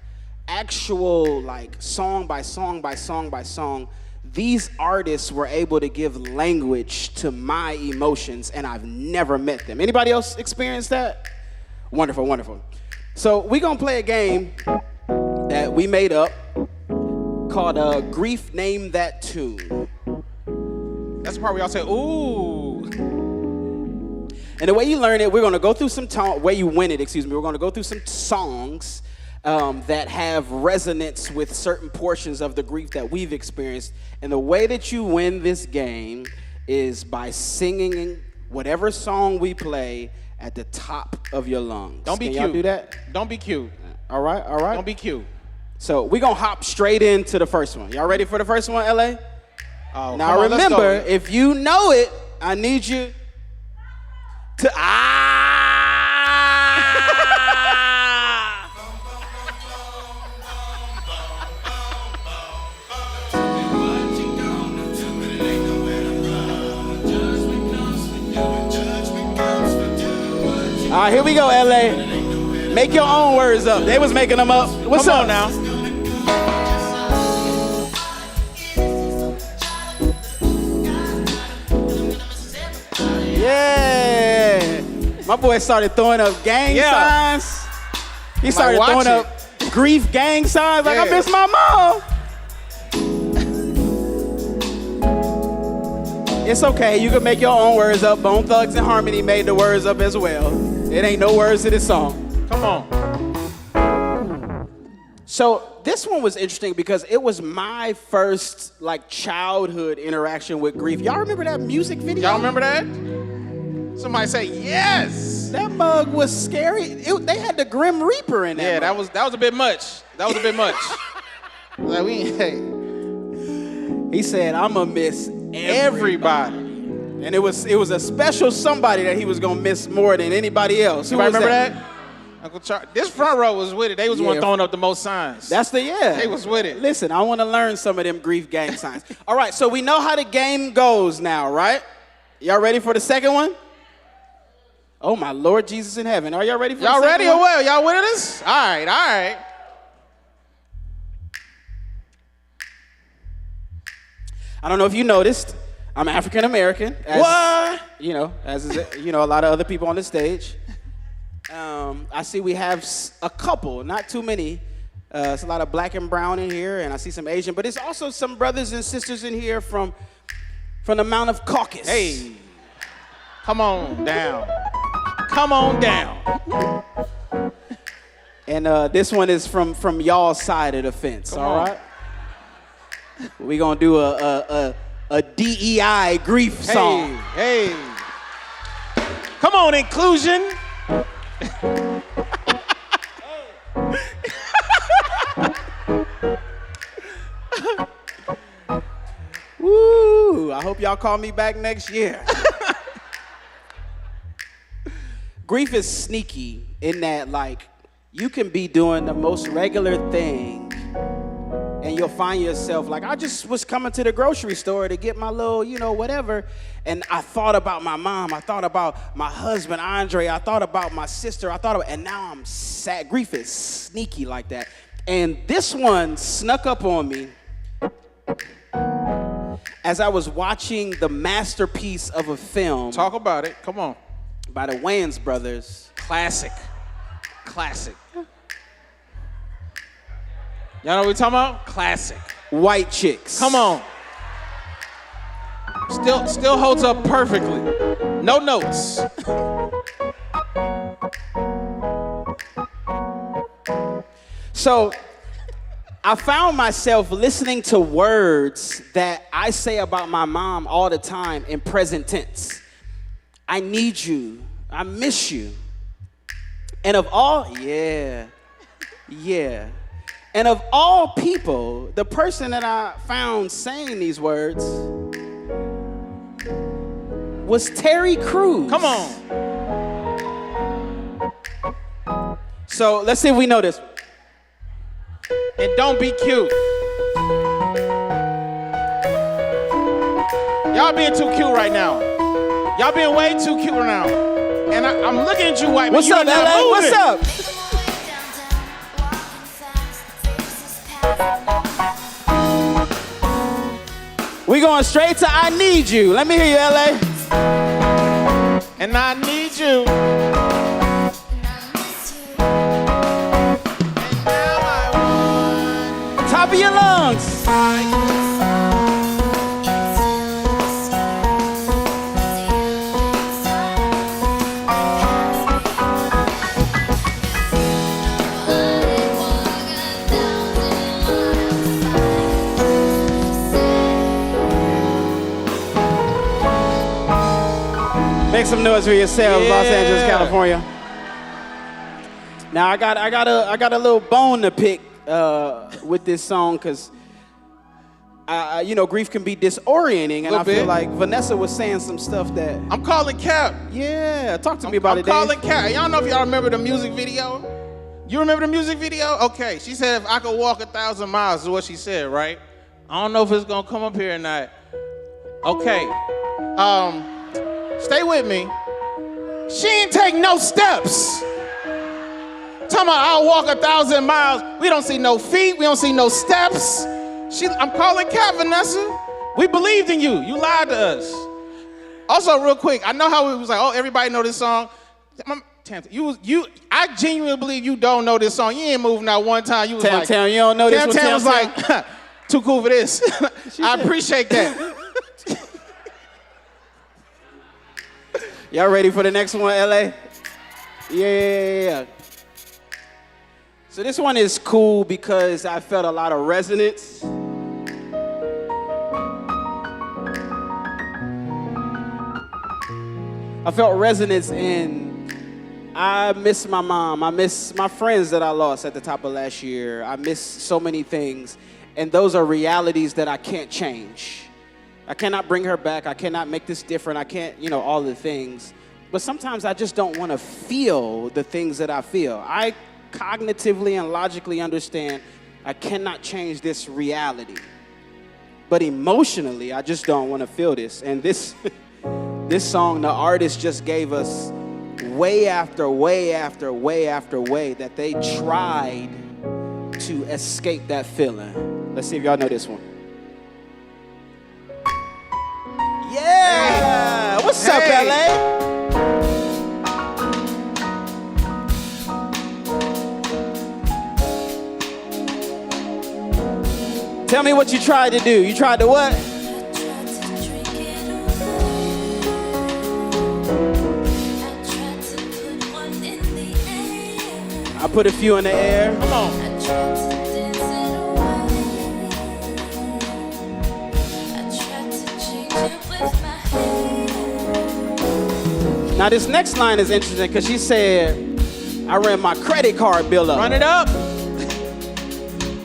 actual, like, song by song by song by song. These artists were able to give language to my emotions, and I've never met them. Anybody else experience that? Wonderful. So we're going to play a game that we made up called Grief Name That Tune. That's the part where y'all say, ooh. And the way you learn it, we're gonna go through some way you win it, excuse me. We're gonna go through some songs that have resonance with certain portions of the grief that we've experienced. And the way that you win this game is by singing whatever song we play at the top of your lungs. Don't be Can cute. y'all do that? Don't be cute. All right, all right. Don't be cute. So we're gonna hop straight into the first one. Y'all ready for the first one, LA? Oh, Now come on, let's remember, go. if you know it, I need you to All right, here we go, LA. Make your own words up. They was making them up. What's Come up on now? Yeah. My boy started throwing up gang signs. He started watch throwing up grief gang signs like I Yeah. miss my mom. It's okay. You can make your own words up. Bone Thugs and Harmony made the words up as well. It ain't no words to this song. Come on. So this one was interesting because it was my first like childhood interaction with grief. Y'all remember that music video? Y'all remember that? Somebody say yes. That mug was scary. They had the Grim Reaper in there. Yeah, that was a bit much. That was a bit much. Like hey. He said, "I'ma miss everybody," and it was a special somebody that he was gonna miss more than anybody else. Who You was remember that? Uncle Charlie. This front row was with it. They was the one Yeah. throwing up the most signs. That's the They was with it. Listen, I want to learn some of them grief gang signs. All right, so we know how the game goes now, right? Y'all ready for the second one? Oh my Lord Jesus in heaven! Are y'all ready for Y'all the ready second or one? what? Y'all with us? All right, all right. I don't know if you noticed, I'm African American. What? You know, as is, a lot of other people on the stage. I see we have a couple, not too many. It's a lot of black and brown in here, and I see some Asian, but there's also some brothers and sisters in here from the Mount of Caucasus. Hey, come on down. Come on down. And this one is from y'all's side of the fence. Come all on. right. We're gonna do a DEI grief song. Hey. Come on, inclusion. Woo! I hope y'all call me back next year. Grief is sneaky in that, like, you can be doing the most regular thing and you'll find yourself like, I just was coming to the grocery store to get my little, whatever. And I thought about my mom. I thought about my husband, Andre. I thought about my sister. And now I'm sad. Grief is sneaky like that. And this one snuck up on me as I was watching the masterpiece of a film. Talk about it. Come on. By the Wayans brothers. Classic. Y'all know what we're talking about? Classic. White Chicks. Come on. Still holds up perfectly. No notes. So I found myself listening to words that I say about my mom all the time in present tense. I need you. I miss you. And of all, yeah. And of all people, the person that I found saying these words was Terry Crews. Come on. So let's see if we know this. And don't be cute. Y'all being too cute right now. Y'all being way too cute right now. And I'm looking at you, white man. What's up, LA? What's up? We going straight to I Need You. Let me hear you, LA. And I need you. Top of your lungs. Make some noise for yourselves, Los Angeles, Yeah. California. Now I got a little bone to pick with this song because grief can be disorienting, and Little I feel bit. like Vanessa was saying some stuff that. I'm calling Cap. Yeah, talk to me about I'm it, Dave. calling Cap. Y'all know if y'all remember the music video? You remember the music video? Okay, she said if I could walk 1,000 miles is what she said, right? I don't know if it's gonna come up here or not. Okay, stay with me. She ain't take no steps. Talking about I'll walk 1,000 miles. We don't see no feet. We don't see no steps. I'm calling Cap, Vanessa. We believed in you. You lied to us. Also, real quick, I know how it was like, oh, everybody know this song. I genuinely believe you don't know this song. You ain't moving out one time. You was like, Tam, you don't know this Tam one, Tam Tam was Tam? like, too cool for this. I appreciate that. Y'all ready for the next one, LA? Yeah. So this one is cool because I felt a lot of resonance. I felt resonance in, I miss my mom. I miss my friends that I lost at the top of last year. I miss so many things. And those are realities that I can't change. I cannot bring her back. I cannot make this different. I can't, all the things. But sometimes I just don't want to feel the things that I feel. I cognitively and logically understand I cannot change this reality. But emotionally, I just don't want to feel this. And this song, the artist just gave us way after way after way after way that they tried to escape that feeling. Let's see if y'all know this one. Yeah! What's up, LA? Tell me what you tried to do. You tried to what? I put a few in the air. Come on. Now this next line is interesting because she said, I ran my credit card bill up. Run it up.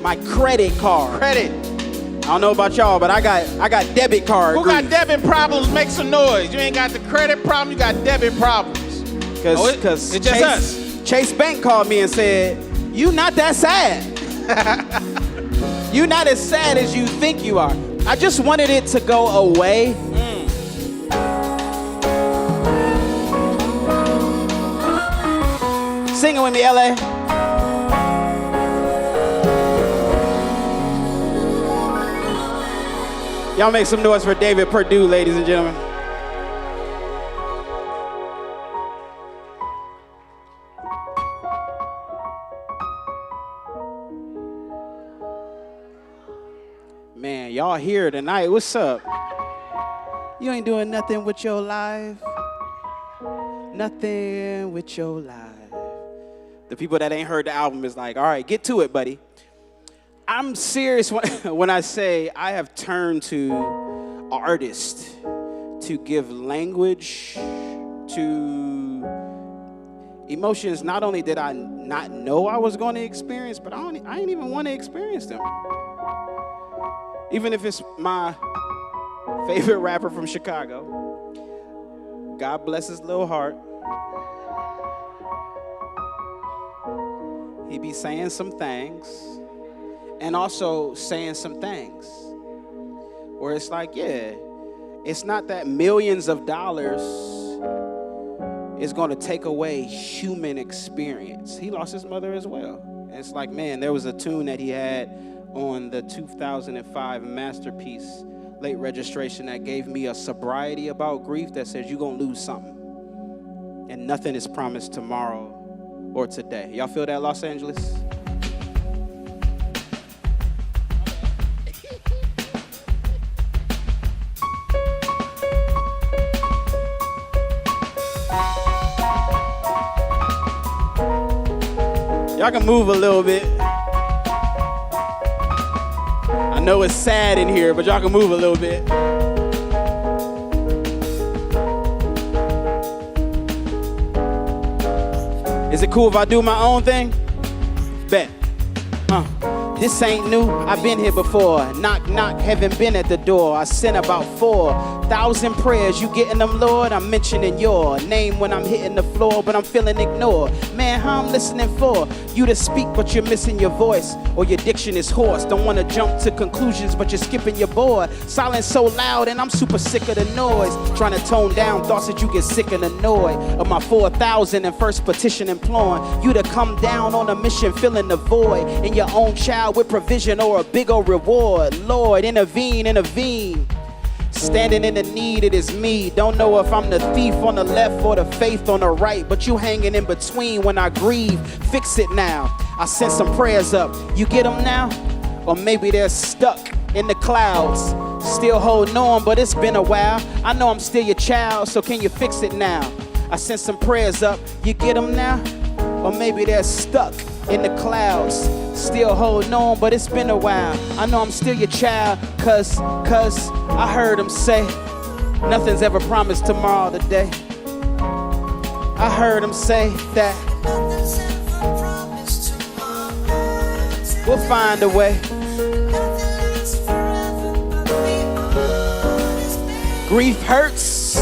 My credit card. Credit. I don't know about y'all, but I got debit card. Who got debit problems? Make some noise. You ain't got the credit problem, you got debit problems. Because it's just us. Chase Bank called me and said, you not that sad. You not as sad as you think you are. I just wanted it to go away. Sing it with me, LA. Y'all make some noise for David Perdue, ladies and gentlemen. Man, y'all here tonight. What's up? You ain't doing nothing with your life. Nothing with your life. The people that ain't heard the album is like, all right, get to it, buddy. I'm serious when I say I have turned to artists to give language to emotions. Not only did I not know I was going to experience, but I didn't even want to experience them. Even if it's my favorite rapper from Chicago, God bless his little heart. He be saying some things and also saying some things where it's like, yeah, it's not that millions of dollars is going to take away human experience. He lost his mother as well. And it's like, man, there was a tune that he had on the 2005 masterpiece, Late Registration, that gave me a sobriety about grief that says you're going to lose something. And nothing is promised tomorrow or today. Y'all feel that, Los Angeles? Y'all can move a little bit. I know it's sad in here, but y'all can move a little bit. Is it cool if I do my own thing? Bet. This ain't new, I've been here before. Knock, knock, haven't been at the door. I sent about 4,000 prayers. You getting them, Lord? I'm mentioning your name when I'm hitting the floor, but I'm feeling ignored. Man, how I'm listening for you to speak, but you're missing your voice, or your diction is hoarse. Don't want to jump to conclusions, but you're skipping your board. Silence so loud, and I'm super sick of the noise. Trying to tone down thoughts that you get sick and annoyed. Of my 4,000 and first petition imploring you to come down on a mission, filling the void in your own child with provision or a big old reward. Lord, intervene, intervene. Standing in the need, it is me. Don't know if I'm the thief on the left or the faith on the right, but you hanging in between when I grieve. Fix it now. I sent some prayers up. You get them now? Or maybe they're stuck in the clouds. Still holding on, but it's been a while. I know I'm still your child, so can you fix it now? I sent some prayers up. You get them now? Or maybe they're stuck in the clouds. Still holding on, but it's been a while. I know I'm still your child, cause I heard him say, nothing's ever promised tomorrow today. I heard him say that we'll find a way. Grief hurts,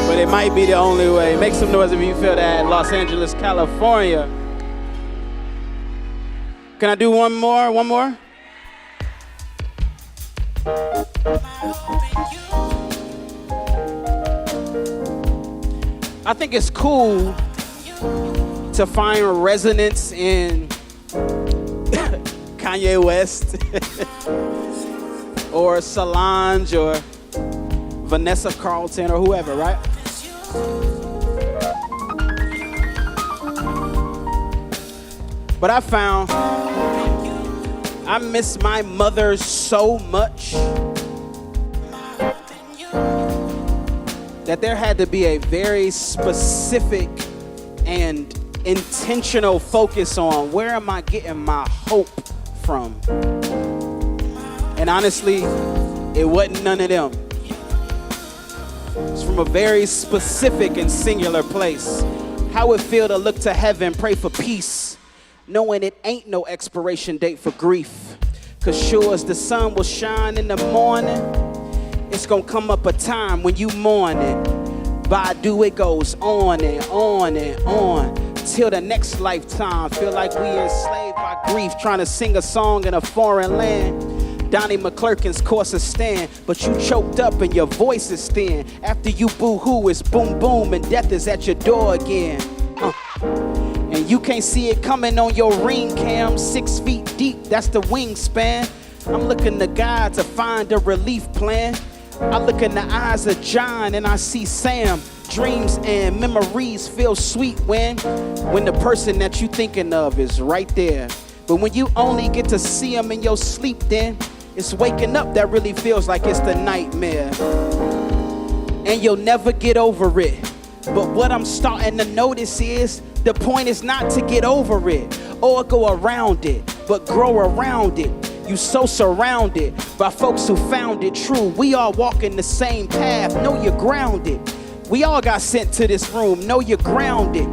but it might be the only way. Make some noise if you feel that. Los Angeles, California. Can I do one more? One more? I think it's cool to find resonance in Kanye West or Solange or Vanessa Carlton or whoever, right? But I found I miss my mother so much that there had to be a very specific and intentional focus on where am I getting my hope from? And honestly, it wasn't none of them. It's from a very specific and singular place. How it feel to look to heaven, pray for peace, knowing it ain't no expiration date for grief. Cause sure as the sun will shine in the morning, it's gonna come up a time when you mourn it. Badu, it goes on and on and on till the next lifetime. Feel like we enslaved by grief, trying to sing a song in a foreign land. Donnie McClurkin's course of stand, but you choked up and your voice is thin. After you boo-hoo, it's boom boom and death is at your door again. And you can't see it coming on your ring cam. 6 feet deep, that's the wingspan. I'm looking to God to find a relief plan. I look in the eyes of John and I see Sam. Dreams and memories feel sweet when the person that you thinking of is right there. But when you only get to see him in your sleep, then it's waking up that really feels like it's the nightmare. And you'll never get over it. But what I'm starting to notice is the point is not to get over it or go around it, but grow around it. You so surrounded by folks who found it true. We all walking the same path, know you're grounded. We all got sent to this room, know you're grounded.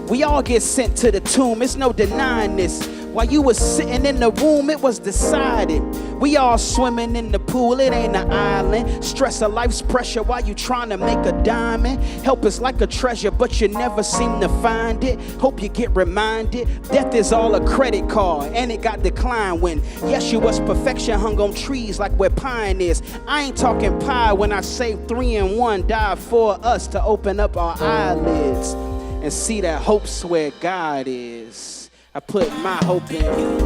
We all get sent to the tomb, it's no denying this. While you was sitting in the room, it was decided. We all swimming in the pool, it ain't an island. Stress of life's pressure while you trying to make a diamond. Help is like a treasure, but you never seem to find it. Hope you get reminded, death is all a credit card, and it got declined when Yeshua's perfection hung on trees like where pine is. I ain't talking pie when I say 3 and 1 died for us to open up our eyelids and see that hope's where God is. I put my hope in you.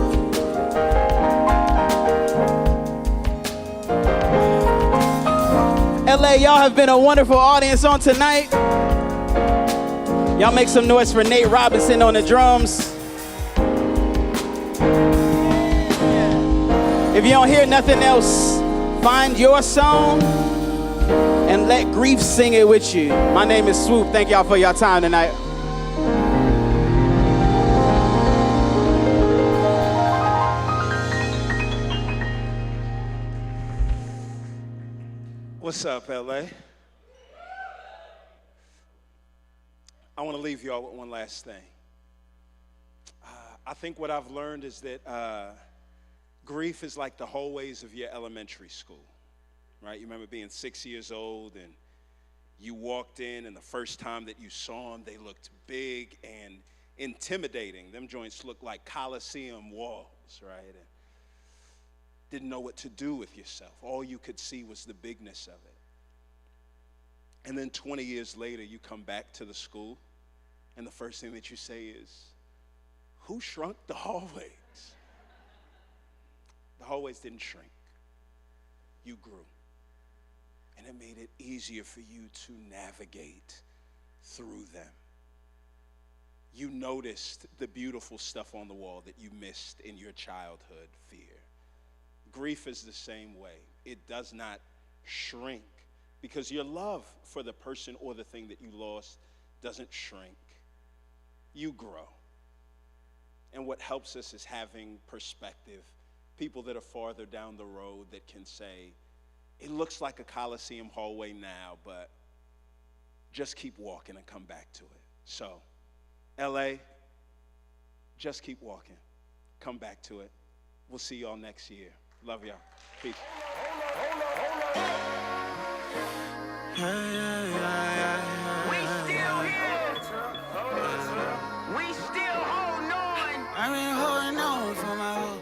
LA, y'all have been a wonderful audience on tonight. Y'all make some noise for Nate Robinson on the drums. If you don't hear nothing else, find your song and let grief sing it with you. My name is Swoop. Thank y'all for your time tonight. What's up, LA? I want to leave y'all with one last thing. I think what I've learned is that grief is like the hallways of your elementary school, right? You remember being 6 years old and you walked in, and the first time that you saw them, they looked big and intimidating. Them joints looked like Coliseum walls, right? And didn't know what to do with yourself. All you could see was the bigness of it. And then 20 years later, you come back to the school, and the first thing that you say is, who shrunk the hallways? The hallways didn't shrink. You grew. And it made it easier for you to navigate through them. You noticed the beautiful stuff on the wall that you missed in your childhood fear. Grief is the same way. It does not shrink because your love for the person or the thing that you lost doesn't shrink. You grow. And what helps us is having perspective. People that are farther down the road that can say, it looks like a Coliseum hallway now, but just keep walking and come back to it. So, LA, just keep walking. Come back to it. We'll see y'all next year. Love y'all. Peace. We still here. We still holding on. I've been holding on for my whole.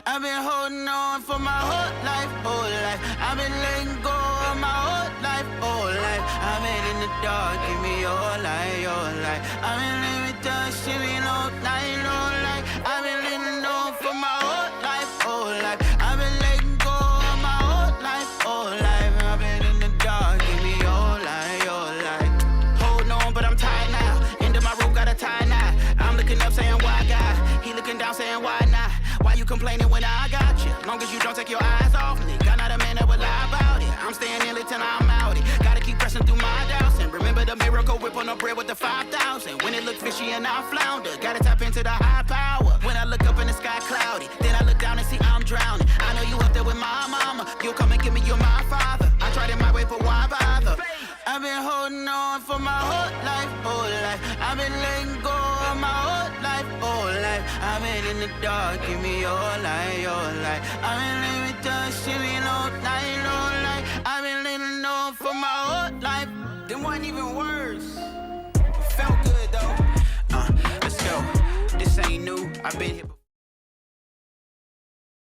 I've been holding on for my whole life, whole life. I've been letting go of my whole life, whole life. I've been in the dark, give me your light, your light. I've been living dark, shivering all night, all night. I've been living on for my whole life, whole life. I've been letting go of my whole life, whole life. I've been in the dark, give me your light, your light. Holding on, but I'm tired now. End of my rope, got a tie now. I'm looking up, saying why God? He looking down, saying why not? Why you complaining when I got you? Long as you don't take your eyes off me. God, not a man that will lie about it. I'm staying in it till I'm out it. Gotta keep pressing through my doubts. And remember the miracle whip on the bread with the 5,000. When it looked fishy and I flounder. Gotta tap into the high power. When I look up in the sky cloudy. Then I look down and see I'm drowning. I know you up there with my mama. You'll come and give me, you're my father. I tried it my way, but why bother? I've been holding on for my whole life, whole life. I've been letting go of my whole life, whole life. I've been in the dark, give me your light, your light. I've been living dark, shivering all night, all night. I've been living on for my whole life. Them wasn't even words. Felt good though. Let's go. This ain't new. I've been here before.